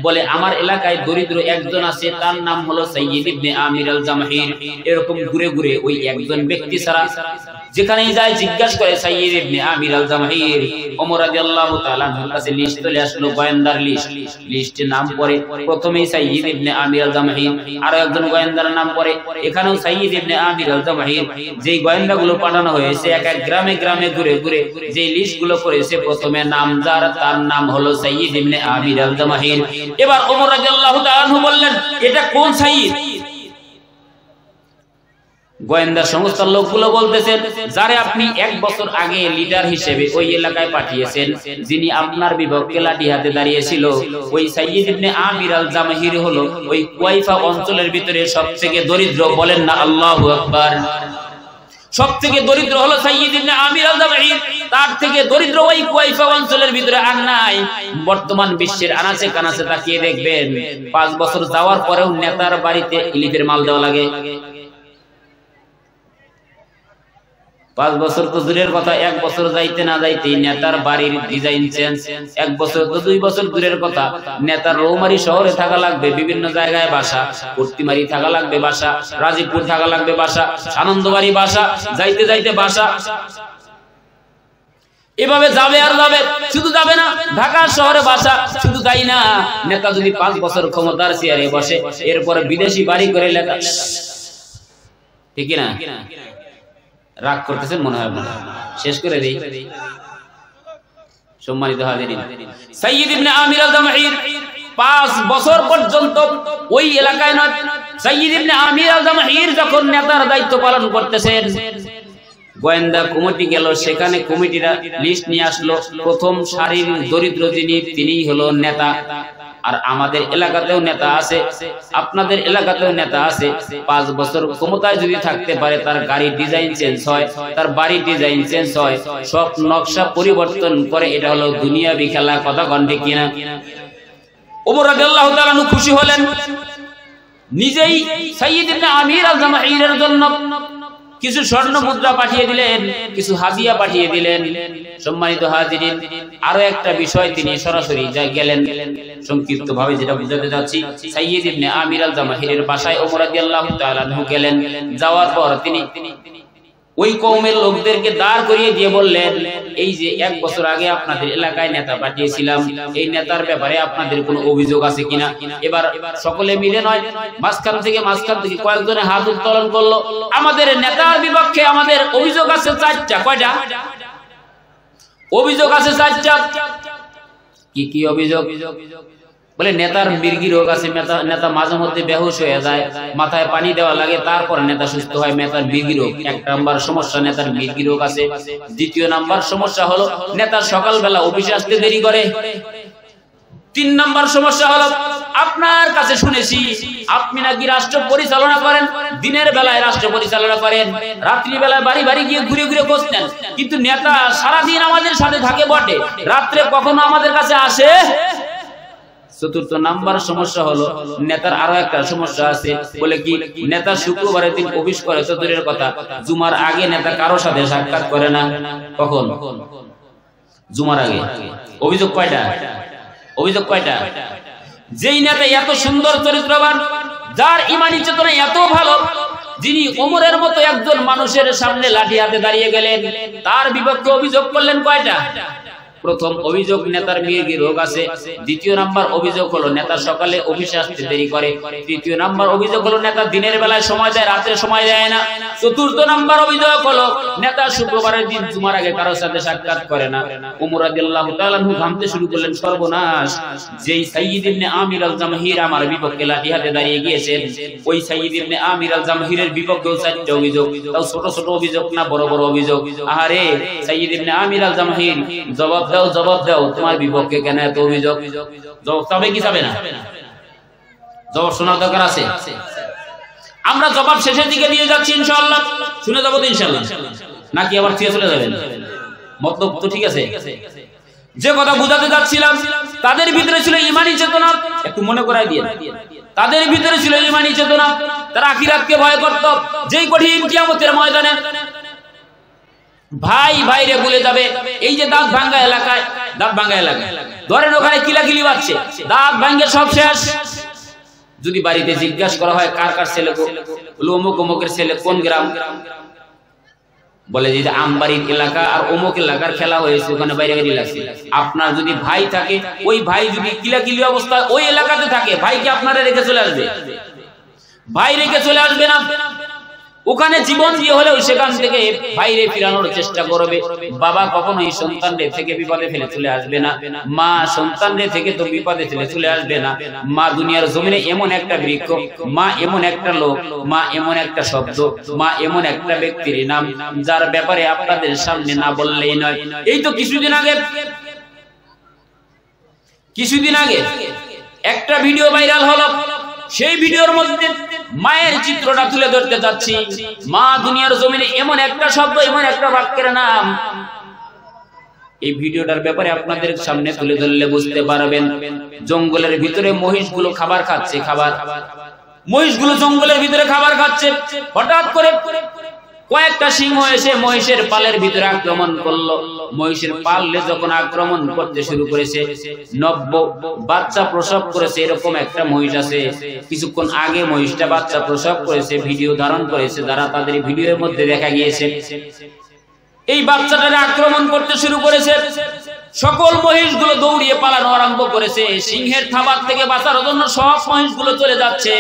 বলে আমার এলাকায় দরিদ্র একজন আছে, তার নাম হলো সাইয়্যিদ ইবনে আমির আল জামহির। এরকম ঘুরে ঘুরে ওই একজন ব্যক্তি ছাড়া যেখানেই যায় জিজ্ঞাসা করে সাইয়্যিদ ইবনে আমির আল জামহির। ওমর রাদিয়াল্লাহু তাআলা আনহুর কাছে লিস্ট চলে আসলো, গোয়েন্দার লিস্ট। লিস্টে নাম পড়ে প্রথমেই সাইয়্যিদ ইবনে আমির আল জামহির, আর একজন গোয়েন্দার নাম পড়ে এখানেও সাইয়্যিদ ইবনে আমির আল জামহির। যেই গোয়েন্দাগুলো পাঠানো হয়েছে এক এক গ্রামে গ্রামে ঘুরে ঘুরে যে লিস্টগুলো করেছে, প্রথমে নাম যার, তার নাম হলো সাইয়্যিদ ইবনে আমির আল জামহির। এবার ওমর রাদিয়াল্লাহু তাআলা আনহু বললেন এটা কোন সাইয়্যিদ? গোয়েন্দা সংস্থার লোকগুলো বলতেছেন যারে আপনি 1 বছর আগে লিডার হিসেবে ওই এলাকায় পাঠিয়েছেন, যিনি আপনার বিপক্ষে লাঠি হাতে দাঁড়িয়েছিল, ওই সাইয়্যিদ ইবনে আমির আল জামহির হলো ওই কুয়াইফা অঞ্চলের ভিতরে সবথেকে দরিদ্র। বলেন না আল্লাহু আকবার। সবথেকে দরিদ্র হলো সাইয়্যিদ ইবনে আমির আল জামহির, তার থেকে দরিদ্র ওই কুয়াইফা অঞ্চলের ভিতরে আর নাই। বর্তমান বিশ্বের আনাচে কানাচে তাকিয়ে দেখবেন 5 বছর যাওয়ার পরেও নেতার বাড়িতে ইলিপের মাল দেওয়া লাগে। 5 বছর তো দূরের কথা, 1 বছর যাইতে না যাইতেই নেতার বাড়ির ডিজাইন চেঞ্জ। 1 বছর তো 2 বছর দূরের কথা, নেতার রৌমারি শহরে থাকা লাগবে, বিভিন্ন জায়গায় বাসা, কুর্তিমারি থাকা লাগবে বাসা, রাজীবপুর থাকা লাগবে বাসা, আনন্দবাড়ি বাসা, যাইতে যাইতে বাসা। এভাবে যাবে আর যাবে, শুধু যাবে না, ঢাকা শহরে বাসা। শুধু তাই না, নেতা যদি 5 বছর ক্ষমতার চেয়ারে বসে, এরপরে বিদেশি বাড়ি করে লেখা। ঠিক না? রাগ করতেছেন মনে হয়, শেষ করে দেই। সম্মানিত হাজিরিন, সাইয়্যিদ ইবনে আমির আল জামহির 5 বছর পর্যন্ত ওই এলাকায় নয়। সাইয়্যিদ ইবনে আমির আল জামহির যখন নেতার দায়িত্ব পালন করতেছেন, গোয়েন্দা কমিটি গেল, সেখানে কমিটিরা লিস্ট নিয়ে আসলো। প্রথম সারির দরিদ্র যিনি, তিনিই হলো নেতা। আর আমাদের এলাকাতেও নেতা আছে, আপনাদের এলাকাতেও নেতা আছে। 5 বছর ক্ষমতায় যদি থাকতে পারে, তার গাড়ির ডিজাইন চেঞ্জ হয়, তার বাড়ির ডিজাইন চেঞ্জ হয়, সব নকশা পরিবর্তন করে। এটা হলো দুনিয়াবি খেলা। কথা কোন ঠিক কিনা? ওমর রাদিয়াল্লাহু তাআলা আনহু খুশি হলেন, নিজেই সাইয়্যিদ ইবনে আমির আল জামহিরের জন্য কিছু স্বর্ণ মুদ্রা পাঠিয়ে দিলেন, কিছু হাদিয়া পাঠিয়ে দিলেন। সম্মানিত হাজিরিন, আরো একটা বিষয় তিনি সরাসরি গেলেন। সংক্ষিপ্ত ভাবে যেটা বুঝাতে যাচ্ছি, সাইয়্যিদ ইবনে আমির আল জামহিরের বাসায় ওমর রাদিয়াল্লাহু তাআলা আনহু গেলেন। যাওয়ার পর তিনি ওই কওমের লোকদেরকে দাঁড় করিয়ে দিয়ে বললেন, এই যে 1 বছর আগে আপনাদের এলাকায় নেতা পাঠিয়েছিলাম, এই নেতার ব্যাপারে আপনাদের কোনো অভিযোগ আছে কিনা? এবার সকলে মিলে নয়, মাঝখান থেকে কয়েকজনে হাত উত্তোলন করলো। আমাদের নেতার বিপক্ষে আমাদের অভিযোগ আছে 4টা। কয়টা অভিযোগ আছে? 4টা। কি কি অভিযোগ? বলে নেতার মির্গি রোগ আছে, নেতা মাঝে মধ্যে বেহুশ হয়ে যায়, মাথায় পানি দেওয়া লাগে, তারপর নেতা সুস্থ হয়। নেতার মির্গি রোগ এক নাম্বার সমস্যা, নেতার মির্গি রোগ আছে। দ্বিতীয় নাম্বার সমস্যা হলো নেতা সকালবেলা অফিসে আসতে দেরি করে। 3 নাম্বার সমস্যা হলো আপনার কাছে শুনেছি আপনি নাকি রাষ্ট্র পরিচালনা করেন, দিনের বেলায় রাষ্ট্র পরিচালনা করেন, রাত্রি বেলায় বাড়ি বাড়ি গিয়ে ঘুরে ঘুরে বসতেন, কিন্তু নেতা সারাদিন আমাদের সাথে থাকে বটে, রাত্রে কখনো আমাদের কাছে আসে। 4র্থ নাম্বার সমস্যা হলো নেতার আরো একটা সমস্যা আছে, বলে কি নেতা শুক্রবারের দিন অফিস করে তো দূরের কথা, জুমার আগে নেতা কারো সাথে সাক্ষাৎ করে না। কখন? জুমার আগে। অভিযোগ কয়টা? অভিযোগ কয়টা? যেই নেতা এত সুন্দর চরিত্রবান, যার ইমানি চেতনা এত ভালো, যিনি ওমরের মতো একজন মানুষের সামনে লাঠি হাতে দাঁড়িয়ে গেলেন, তার বিপক্ষে অভিযোগ করলেন কয়টা? প্রথম অভিযোগ নেতার মির্গি রোগ আছে। দ্বিতীয় নাম্বার অভিযোগ হলো নেতা সকালে অফিসে আসতে দেরি করে। তৃতীয় নাম্বার অভিযোগ হলো নেতা দিনের বেলায় সময় দেয়, রাতে সময় দেয় না। 4র্থ নাম্বার অভিযোগ হলো নেতা শুক্রবারের দিন জুমার আগে কারোর সাথে সাক্ষাৎ করে না। ওমর রাদিয়াল্লাহু তাআলা আনহু ঘামতে শুরু করলেন, সর্বনাশ, যেই সাইয়্যিদ ইবনে আমির আল জামহির আমার বিপক্ষে লাঠি হাতে দাঁড়িয়ে গিয়েছেন, ওই সাইয়্যিদ ইবনে আমির আল জামহিরের বিপক্ষেও 4টা অভিযোগ, তাও ছোট ছোট অভিযোগ না, বড় বড় অভিযোগ। আরে সাইয়্যিদ ইবনে আমির আল জামহির, জবাব দাও, তোমার বিপক্ষে কেন এত অভিযোগ? জবাব তবে কি যাবে না? জবাব শোনার দরকার আছে। আমরা জবাব শেষের দিকে দিয়ে যাচ্ছি, ইনশাআল্লাহ শুনে যাবো তো ইনশাআল্লাহ, নাকি আবার ফিরে চলে যাবেন? মতলব তো ঠিক আছে। যে কথা বুঝাতে যাচ্ছিলাম, তাদের ভিতরে ছিল ঈমানী চেতনা। একটু মনে করাই দিয়ে, তাদের ভিতরে ছিল ঈমানী চেতনা, তারা আখিরাতকে ভয় করত। যেই কঠিন কিয়ামতের ময়দানে ভাই ভাইরে ভুলে যাবে, এই যে দাঁত ভাঙ্গা এলাকায় ধরেন ওখানে কিলাকিলি বাজছে, দাঁত ভাঙ্গে সব শেষ। যদি বাড়িতে জিজ্ঞাসা করা হয় কার কার ছেলে, অমুক অমুকের ছেলে, কোন গ্রাম, বলে যে আমবাড়ির এলাকা আর অমুক এলাকার খেলা হয়েছে, ওখানে বাইরে গাড়ি লাগছে। আপনার যদি ভাই থাকে, ওই ভাই যদি কিলাকিলি অবস্থায় ওই এলাকাতে থাকে, ভাইকে আপনারা রেখে চলে আসবে? ভাই রেখে চলে আসবে না। ওখানে জীবন দিয়ে হলেও সেখান থেকে বাইরে ফিরানোর চেষ্টা করবে। বাবা কখনোই সন্তানদের থেকে বিপদে ফেলে চলে আসবে না, মা সন্তানদের থেকে তো বিপদে ফেলে চলে আসবে না। মা দুনিয়ার জমিনে এমন একটা বৃক্ষ, মা এমন একটা লোক, মা এমন একটা শব্দ, মা এমন একটা ব্যক্তির নাম, যার ব্যাপারে আপনাদের সামনে না বললেই নয়। এই তো কিছুদিন আগে একটা ভিডিও ভাইরাল হলো, সেই ভিডিওর মধ্যে মায়ের চিত্রটা তুলে ধরতে যাচ্ছি। মা দুনিয়ার জমিনে এমন একটা শব্দ, এমন একটা বাক্যের নাম, এই ভিডিওটার ব্যাপারে আপনাদের সামনে তুলে ধরলে বুঝতে পারবেন। জঙ্গলের ভিতরে মহিষগুলো খাবার খাচ্ছে, মহিষগুলো জঙ্গলের ভিতরে খাবার খাচ্ছে। হঠাৎ করে কয়েকটা সিংহ এসে মহিষের পালের ভিতরে আক্রমণ করলো। মহিষের পালে যখন আক্রমণ করতে শুরু করেছে, নব্য বাচ্চা প্রসব করেছে এরকম একটা মহিষ আছে। কিছুক্ষণ আগে মহিষটা বাচ্চা প্রসব করেছে, ভিডিও ধারণ করেছে, যারা তাদের ভিডিওর মধ্যে দেখা গিয়েছে। এই বাচ্চাটারে আক্রমণ করতে শুরু করেছে। সকল মহিষগুলো দৌড়িয়ে পালানো আরম্ভ করেছে। সিংহের থাবার থেকে বাঁচার জন্য সব মহিষগুলো চলে যাচ্ছে,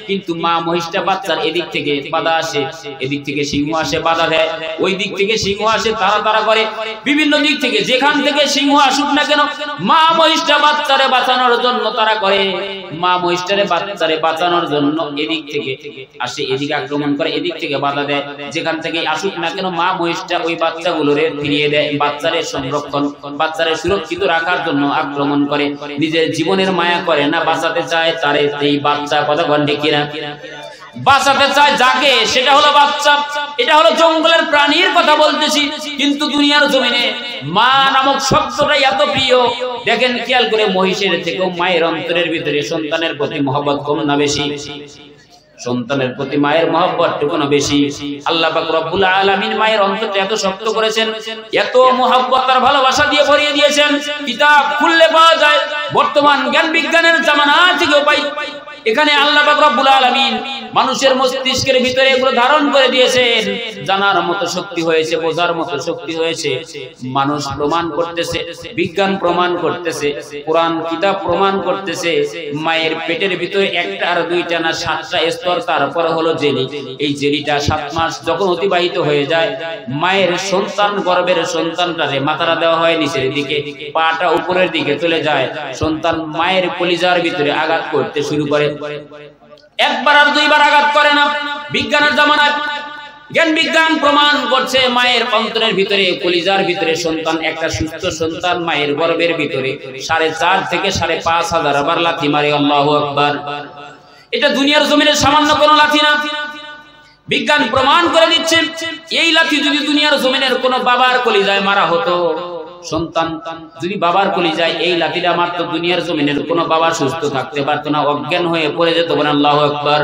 কিন্তু মা মহিষটা বাচ্চার এদিক থেকে বাধা আসে, এদিক থেকে সিংহ আসে বাধা দেয়, ওই দিক থেকে সিংহ আসে তাড়া করে, বিভিন্ন দিক থেকে যেখান থেকে সিংহ আসুক না কেন, মা মহিষটা বাচ্চারে বাঁচানোর জন্য তারা করে। মা মহিষটারে বাচ্চারে বাঁচানোর জন্য এদিক থেকে আসে, এদিকে আক্রমণ করে, এদিক থেকে বাধা দেয়। যেখান থেকে আসুক না কেন মা মহিষটা ওই বাচ্চাগুলোরে ফিরিয়ে দেয়, বাচ্চারে সংরক্ষণ, বাচ্চারে সুরক্ষিত রাখার জন্য আক্রমণ করে। নিজের জীবনের মায়া করে না, বাঁচাতে চায় তারে। এই বাচ্চা কথা ঘন্টে কিনা বাঁচাতে চায় যাকে, সেটা হলো বাচ্চা। এটা হলো জঙ্গলের প্রাণীর কথা বলতেছি, কিন্তু দুনিয়ার জমিনে মা নামক শব্দটা এত প্রিয়। দেখেন খেয়াল করে, মহিষের থেকেও মায়ের অন্তরের ভিতরে সন্তানের প্রতি মহব্বত কম না বেশি? সন্তানের প্রতি মায়ের মহব্বত টুকুনো বেশি। আল্লাহ পাক রব্বুল আলামিন মায়ের অন্তরটা এত শক্ত করেছেন, এত মহব্বত আর ভালোবাসা দিয়ে ভরিয়ে দিয়েছেন। কিতাব খুললে পাওয়া যায়, বর্তমান জ্ঞান বিজ্ঞানের জামানা থেকেও পাই। এখানে আল্লাহ পাক রব্বুল আলামিন মানুষের মস্তিষ্কের ভিতরে এগুলো ধারণ করে দিয়েছেন, জানার মতো শক্তি হয়েছে, বোঝার মতো শক্তি হয়েছে। মানুষ প্রমাণ করতেছে, বিজ্ঞান প্রমাণ করতেছে, কোরআন কিতাব প্রমাণ করতেছে, মায়ের পেটের ভিতরে একটা আর দুইটা না 7টা স্তর, তারপরে হলো জেলি। এই জেলিটা 7 মাস যখন অতিবাহিত হয়ে যায়, মায়ের সন্তান গর্ভের সন্তানটারে মাথাটা দেওয়া হয় নিচের দিকে, পাটা উপরের দিকে চলে যায়, সন্তান মায়ের কলিজার ভিতরে আঘাত করতে শুরু করে। একবার আর দুইবার আঘাত করে না। বিজ্ঞানের জামানায় জ্ঞান বিজ্ঞান প্রমাণ করছে মায়ের অন্তরের ভিতরে, কলিজার ভিতরে সন্তান, একটা সুস্থ সন্তান মায়ের গর্ভের ভিতরে 4.5 থেকে 5,500 বার লাথি মারে। আল্লাহু আকবার। এটা দুনিয়ার জমিনে সামান্য কোনো লাথি না। বিজ্ঞান প্রমাণ করে দিচ্ছে, এই লাথি যদি দুনিয়ার জমিনের কোনো বাবার কলিজায় মারা হতো, সন্তান যদি বাবার কলিজায় এই লাথিটা মারতো, দুনিয়ার জমিনের কোনো বাবা সুস্থ থাকতে পারতো না, অজ্ঞান হয়ে পড়ে যেত। বলেন আল্লাহু আকবার।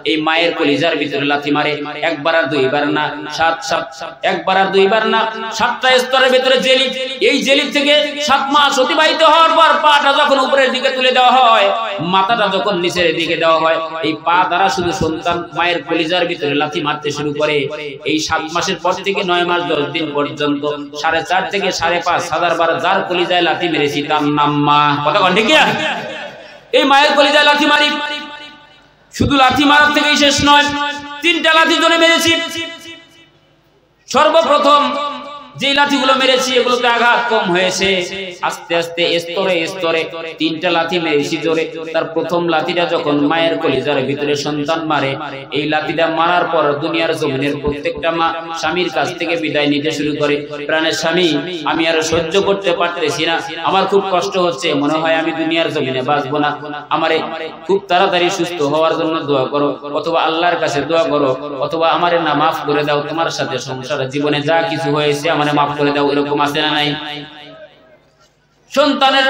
এই মায়ের কলিজার ভিতরে লাথি মারে, একবার আর দুইবার না, 7 একবার আর দুইবার না, 7টা স্তরের ভিতরে জেলি। এই জেলি থেকে 7 মাস অতিবাহিত হওয়ার পর পাটা যখন উপরের দিকে তুলে দেওয়া হয়, মাথাটা যখন নিচের দিকে দেওয়া হয়, এই পা দ্বারা শুধু সন্তান মায়ের কলিজার ভিতরে লাথি মারতে শুরু করে। এই 7 মাসের পর থেকে 9 মাস 10 দিন পর্যন্ত 4.5 থেকে 5,500 বার যার কলিজায় লাথি মেরেছি তার নাম মা। কথা বলেন ঠিক কি? এই মায়ের কলিজায় লাথি মারি। শুধু লাথি মারার থেকেই শেষ নয়, 3টা লাথি জোরে মেরেছি। সর্বপ্রথম যে লাঠিগুলো মেরেছি এগুলোতে আঘাত কম হয়েছে, আস্তে আস্তে স্তরে স্তরে 3টা লাথি মেরেছি জোরে। তার প্রথম লাথিটা যখন মায়ের কলিজার ভিতরে সন্তান মারে, এই লাথিটা মারার পর দুনিয়ার জমিনের প্রত্যেকটা মা স্বামীর কাছ থেকে বিদায় নিতে শুরু করে। প্রাণের স্বামী, আমি আর সহ্য করতে পারতেছি না, আমার খুব কষ্ট হচ্ছে, মনে হয় আমি দুনিয়ার জমিনে বাঁচবো না, আমারে খুব তাড়াতাড়ি সুস্থ হওয়ার জন্য দোয়া করো, অথবা আল্লাহর কাছে দোয়া করো, অথবা আমারে না মাফ করে দাও, তোমার সাথে সংসার জীবনে যা কিছু হয়েছে আমারে মাফ করে দাও। এরকম আছে না নাই? সন্তানের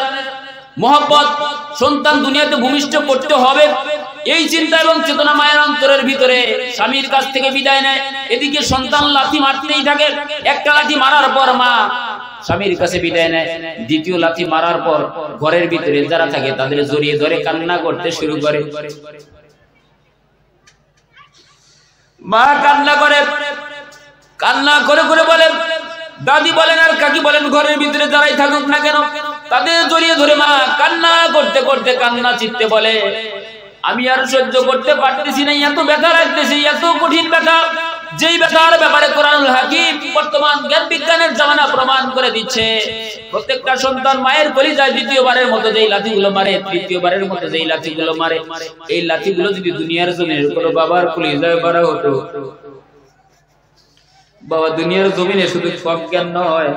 মহব্বত, সন্তান দুনিয়াতে ভূমিষ্ঠ করতে হবে, এই চিন্তা এবং চেতনা মায়ের অন্তরের ভিতরে। স্বামীর কাছ থেকে বিদায় নেয়, এদিকে সন্তান লাথি মারতেই থাকে। একটা লাথি মারার পর মা স্বামীর কাছে বিদায় নেয়, দ্বিতীয় লাথি মারার পর ঘরের ভিতরে যারা থাকে তাদের জড়িয়ে ধরে কান্না করতে শুরু করে। মা কান্না করে, কান্না করে করে বলেন, দাদি বলেন আর কাকি বলেন, ঘরের ভিতরে যারাই থাকুক না কেন তাদের জড়িয়ে ধরে মা কান্না করতে করতে কান্না চিত্তে বলে, আমি আর সহ্য করতে পারতেছি না, এত ব্যথা লাগতেছে, এত কঠিন ব্যথা, যেই ব্যথার ব্যাপারে কোরআনুল হাকিম বর্তমান জ্ঞান বিজ্ঞানের জামানা প্রমাণ করে দিচ্ছে। প্রত্যেকটা সন্তান মায়ের কলিজায় দ্বিতীয়বারের মতো যেই লাথিগুলো মারে, তৃতীয়বারের মতো যেই লাথিগুলো মারে, এই লাথিগুলো যদি দুনিয়ার জমিনের কোনো বাবার কলিজায় মারা হতো, বাবা দুনিয়ার জমিনে শুধু সজ্ঞান নয়,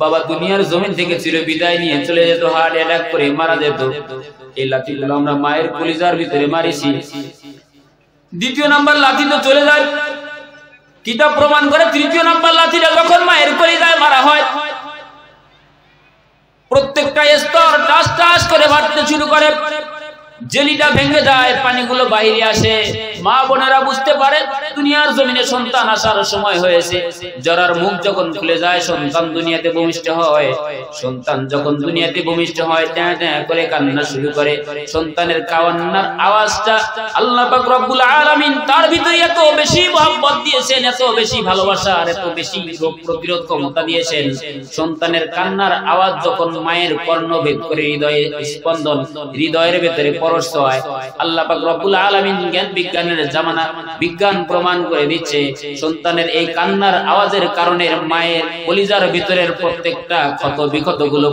বাবা দুনিয়ার জমিন থেকে চির বিদায় নিয়ে চলে যেত, হার্ট অ্যাটাক করে মারা যেত। এই লাঠিগুলো আমরা মায়ের কলিজার ভিতরে মারিছি। দ্বিতীয় নাম্বার লাঠি তো চলে যায়, কিতাব প্রমাণ করে তৃতীয় নাম্বার লাঠিটা যখন মায়ের কলিজায় মারা হয়, প্রত্যেকটা স্তর টাস টাস করে বাড়তে শুরু করে, জেলিটা ভেঙে যায়, পানিগুলো বাইরে আসে। মা বোনেরা বুঝতে পারে দুনিয়ার জমিনে সন্তান আসার সময় হয়েছে। জরার মুখ যখন খুলে যায়, সন্তান দুনিয়াতে ভূমিষ্ঠ হয়। সন্তান যখন দুনিয়াতে ভূমিষ্ঠ হয়, ট্যাঁ ট্যাঁ করে কান্না শুরু করে। সন্তানের কান্নার আওয়াজটা আল্লাহ পাক রব্বুল আলামিন তার ভিতরে এত বেশি মহব্বত দিয়েছেন, এত বেশি ভালোবাসা আর এত বেশি রোগ প্রতিরোধ ক্ষমতা দিয়েছেন। সন্তানের কান্নার আওয়াজ যখন মায়ের কর্ণভেদ করে হৃদয়ে স্পন্দন, হৃদয়ের ভেতরে পরশ হয়, আল্লাহ পাক রব্বুল আলামিন জ্ঞান বিজ্ঞানের জামানা বিজ্ঞান প্রমাণ করে দিচ্ছে, সন্তানের এই কান্নার আওয়াজের কারণে মায়ের কলিজার ভিতরের প্রত্যেকটা ক্ষত বিক্ষত গুলো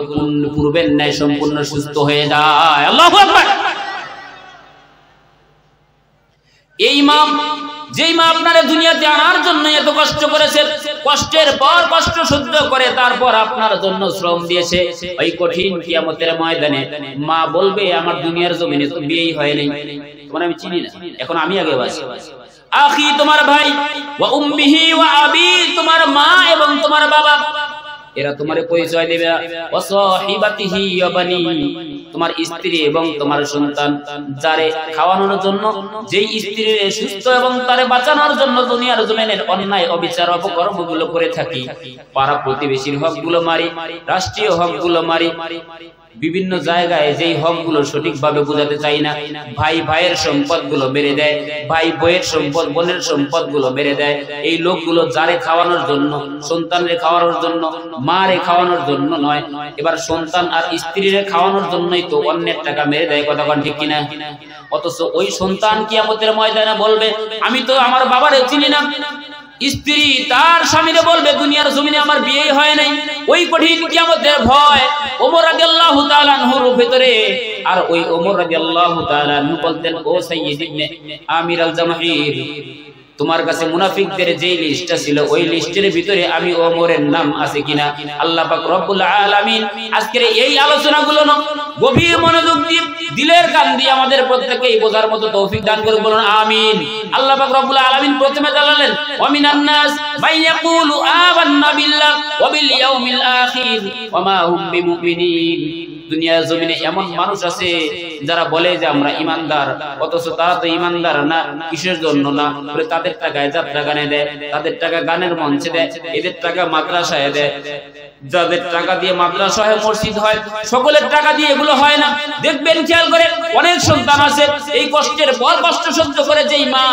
পূর্বের ন্যায় সম্পূর্ণ সুস্থ হয়ে যায়। আল্লাহু আকবার। এই মা, যেই মা আপনারা দুনিয়াতে আনার জন্য এত কষ্ট করেছে, কষ্টের পর কষ্ট সহ্য করে তারপর আপনার জন্য শ্রম দিয়েছে, ওই কঠিন কিয়ামতের ময়দানে মা বলবে, আমার দুনিয়ার জমিনে তো বিয়েই হয়নি, তোমার আমি চিনি না, এখন আমি আগে বাঁচি। আখি তোমার ভাই, ওয়া উম্মিহি ওয়া আবি তোমার মা এবং তোমার বাবা, এরা তোমার পরিচয় দেবে, ওয়া সাহিবাতিহি ওয়া বানি তোমার স্ত্রী এবং তোমার সন্তান, যারে খাওয়ানোর জন্য, যেই স্ত্রীর সুস্থ এবং তারে বাঁচানোর জন্য দুনিয়ার জমিনের অন্যায় অবিচার অপকর্মগুলো করে থাকি, পাড়া প্রতিবেশীর হকগুলো মারি, রাষ্ট্রীয় হকগুলো মারি, বিভিন্ন জায়গায় যেই হকগুলো সঠিকভাবে বোঝাতে চাই না, ভাই ভাইয়ের সম্পদগুলো বেড়ে দেয়, ভাই বইয়ের সম্পদ বোনের সম্পদগুলো বেড়ে দেয়। এই লোকগুলো যারে খাওয়ানোর জন্য, সন্তানরে খাওয়ানোর জন্য, মারে খাওয়ানোর জন্য নয়, এবার সন্তান আর স্ত্রীরে খাওয়ানোর জন্যই তো অন্যের টাকা মেরে দেয়। কথা কোন ঠিক কিনা? অথচ ওই সন্তান কিয়ামতের ময়দানে বলবে আমি তো আমার বাবারে চিনি না। স্ত্রী তার স্বামীরে বলবে দুনিয়ার জমিনে আমার বিয়ে হয় নাই। ওই কঠিন কিয়ামতের ভয় ওমর রাদিয়াল্লাহু তাআলা আনহুর ভিতরে। আর ওই ওমর রাদিয়াল্লাহু তাআলা আনহু বলতেন, ও সাইয়্যিদ ইবনে আমির আল জামাহির, তোমার কাছে মুনাফিকদের যে লিস্টটা ছিল ওই লিস্টের ভিতরে আমি ওমরের নাম আছে কিনা? আল্লাহ পাক রব্বুল আলামিন আজকের এই আলোচনাগুলো গভীর মনোযোগ দিয়ে দিলের কান দিয়ে আমাদের প্রত্যেককেই বোঝার মতো তৌফিক দান করুন, বলুন আমিন। আল্লাহ পাক রব্বুল আলামিন প্রথমে জানালেন ওয়া মিনান নাস মান ইয়াকুলু আমান্না বিল্লাহি ওয়া বিল ইয়াউমিল আখির ওয়া মা হুম বিমুমিনিন। দুনিয়ার জমিনে এমন মানুষ আছে যারা বলে যে আমরা ঈমানদার, অথচ তারা তো ঈমানদার না। কিসের জন্য না? বলে তাদের টাকায় যাত্রা গানে দেয়, তাদের টাকা গানের মঞ্চে দেয়, এদের টাকা মাদ্রাসায় দেয়। যাদের টাকা দিয়ে মাদ্রাসা হয়, মসজিদ হয়, সকলের টাকা দিয়ে এগুলো হয় না। দেখবেন খেয়াল করে অনেক সন্তান আছে এই কষ্টের পর কষ্ট সহ্য করে যেই মা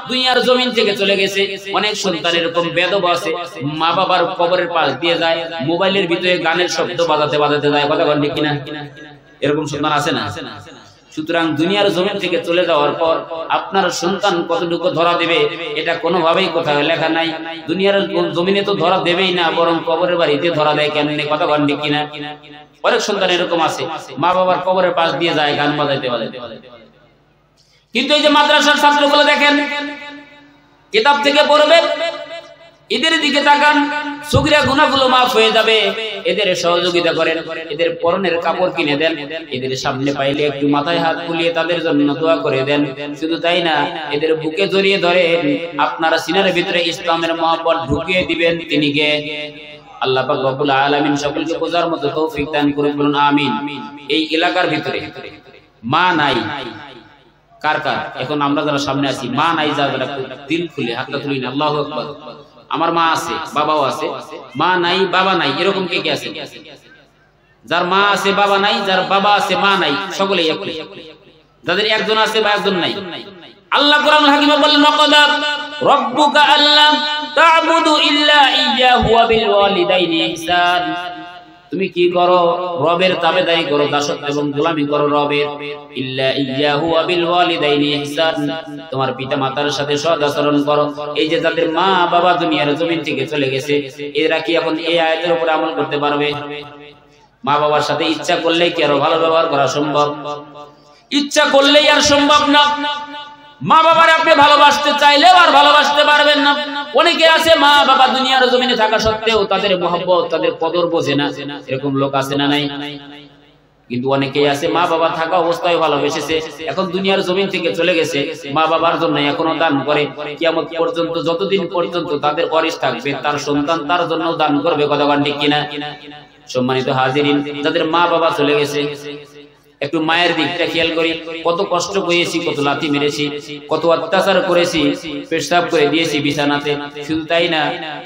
দুনিয়ার জমিন থেকে চলে গেছে। অনেক সন্তান এরকম বেদবা আছে, মা বাবার কবরের পাশ দিয়ে যায়, মোবাইলের ভিতরে গানের শব্দ বাজাতে বাজাতে যায়। কথা বলেন ঠিক কিনা? এরকম সন্তান আছে না? সুতরাং দুনিয়ার জমিন থেকে চলে যাওয়ার পর আপনার সন্তান কতটুকু ধরা দেবে এটা কোনোভাবেই কোথাও লেখা নাই। দুনিয়ার জমিনে তো ধরা দেবেই না, বরং কবরের বাড়িতে ধরা দেয়। কেমনে? কথা বলেন ঠিক কিনা? অনেক সন্তান এরকম আছে মা বাবার কবরের পাশ দিয়ে যায় গান বাজাইতে বাজাইতে। কিন্তু এই যে মাদ্রাসার ছাত্রগুলো দেখেন, কিতাব থেকে পড়বে, এদের দিকে তাকান, সগীরা গুনাহগুলো মাফ হয়ে যাবে। এদের সহযোগিতা করেন, এদের পরনের কাপড় কিনে দেন, এদের সামনে পাইলে একটু মাথায় হাত বুলিয়ে তাদের জন্য দোয়া করে দেন। শুধু তাই না, এদের বুকে জড়িয়ে ধরেন, আপনারা সিনার ভিতরে ইসলামের মহব্বত ঢুকিয়ে দিবেন। তিনি কে? আল্লাহ পাক রব্বুল আলামিন সকলকে বোঝার মতো তৌফিক দান করুন, বলুন আমিন। এই এলাকার ভিতরে মা নাই কার কার? এখন আমরা যারা সামনে আছি মা নাই, যারা দিল খুলে হাতটা তুলি না, আল্লাহু আকবার। আমার মা আছে, বাবাও আছে, মা নাই বাবা নাই, এরকম কে কে আছে? যার মা আছে বাবা নাই, যার বাবা আছে মা নাই, সকলেই একই। যাদের একজন আছে বা একজন নাই, আল্লাহ কোরআনুল হাকিমে বলেন ওয়াকাদা রাব্বুকা আল্লা তা'বুদু ইল্লা ইয়্যাহু ওয়া বিল ওয়ালিদাইনি ইহসান। তুমি কি করো? রবের তাবেদারি করো, দাসত্ব এবং গোলামি করো রবের। ইল্লা ইয়্যাহু ওয়া বিল ওয়ালিদাইনি ইহসান, তোমার পিতামাতার সাথে সৎ আচরণ করো। এই যে যাদের মা বাবা দুনিয়ার জমিন থেকে চলে গেছে, এরা কি এখন এই আয়াতের উপর আমল করতে পারবে? মা বাবার সাথে ইচ্ছা করলেই কি আরো ভালো ব্যবহার করা সম্ভব? ইচ্ছা করলেই আর সম্ভব না। মা বাবার আপনি ভালোবাসতে চাইলেও আর ভালোবাসতে পারবেন না। অনেকে আছে মা বাবা দুনিয়ার জমিনে থাকা সত্ত্বেও তাদের মহব্বত, তাদের কদর বোঝে না। এরকম লোক আছে না নাই? কিন্তু অনেকেই আছে মা বাবা থাকা অবস্থায় ভালোবেসেছে, এখন দুনিয়ার জমিন থেকে চলে গেছে, মা বাবার জন্য এখনো দান করে। কিয়ামত পর্যন্ত যতদিন পর্যন্ত তাদের ওয়ারিস থাকবে, তার সন্তান তার জন্য দান করবে। কথা বলেন ঠিক কিনা? সম্মানিত হাজিরিন, যাদের মা বাবা চলে গেছে, একটু মায়ের দিকটা খেয়াল করি। কত কষ্ট পেয়েছি, কত লাথি মেরেছি, কত অত্যাচার করেছি, পেশাব করে দিয়েছি বিছানাতে। শুধু তাই না,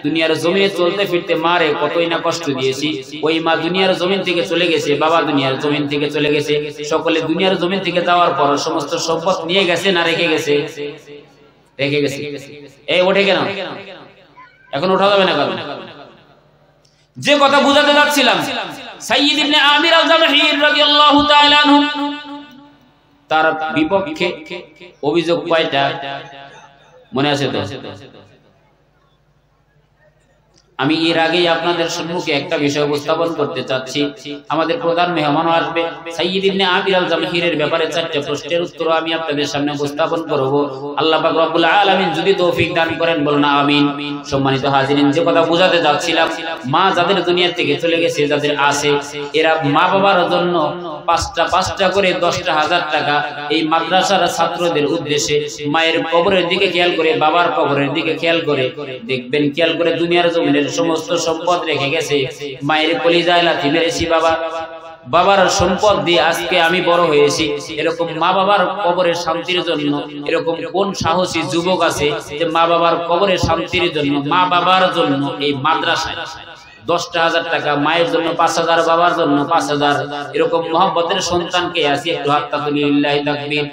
দুনিয়ার জমিনে চলতে ফিরতে মারে কতই না কষ্ট দিয়েছি। ওই মা দুনিয়ার জমিন থেকে চলে গেছে, বাবা দুনিয়ার জমিন থেকে চলে গেছে। সকলে দুনিয়ার জমিন থেকে যাওয়ার পর সমস্ত সম্পদ নিয়ে গেছে না রেখে গেছে? রেখে গেছে। এই ওঠে কেন? এখন ওঠা যাবে না। কারণ যে কথা বুঝাতে যাচ্ছিলাম, সাইয়্যিদ ইবনে আমির আল জামাহির রাদিয়াল্লাহু তাআলা আনহু, তার বিপক্ষে অভিযোগ কয়টা মনে আছে তো? আমি এর আগেই আপনাদের সম্মুখে একটা বিষয় উপস্থাপন করতে চাচ্ছি। আমাদের প্রধান মেহমান আসবে সাইয়্যিদ ইবনে আমির আল জামাহিরের ব্যাপারে 4টা প্রশ্নের উত্তর আমি আপনাদের সামনে উপস্থাপন করব। আল্লাহ পাক রব্বুল আলামিন যদি তৌফিক দান করেন বলুন আমিন। সম্মানিত হাজিরিন, যে কথা বোঝাতে যাচ্ছিলাম, মা যাদের দুনিয়া থেকে চলে গেছে, যাদের আছে, এরা মা বাবার জন্য পাঁচটা করে 10,000 টাকা এই মাদ্রাসার ছাত্রদের উদ্দেশ্যে মায়ের কবরের দিকে খেয়াল করে, বাবার কবরের দিকে খেয়াল করে দেখবেন, খেয়াল করে দুনিয়ার জমিনের সমস্ত সম্পদ রেখে গেছে। মায়ের কলিজায় লাথি মেরেছি বাবা, বাবার সম্পদ দিয়ে আজকে আমি বড় হয়েছি। এরকম মা বাবার কবরের শান্তির জন্য এরকম কোন সাহসী যুবক আছে যে মা বাবার কবরের শান্তির জন্য, মা বাবার জন্য এই মাদ্রাসায় 10,000 টাকা, মায়ের জন্য 5,000, বাবার জন্য 5,000, এরকম মহব্বতের সন্তানকে আছে একটু হাততালি লিল্লাহি তাকবীর।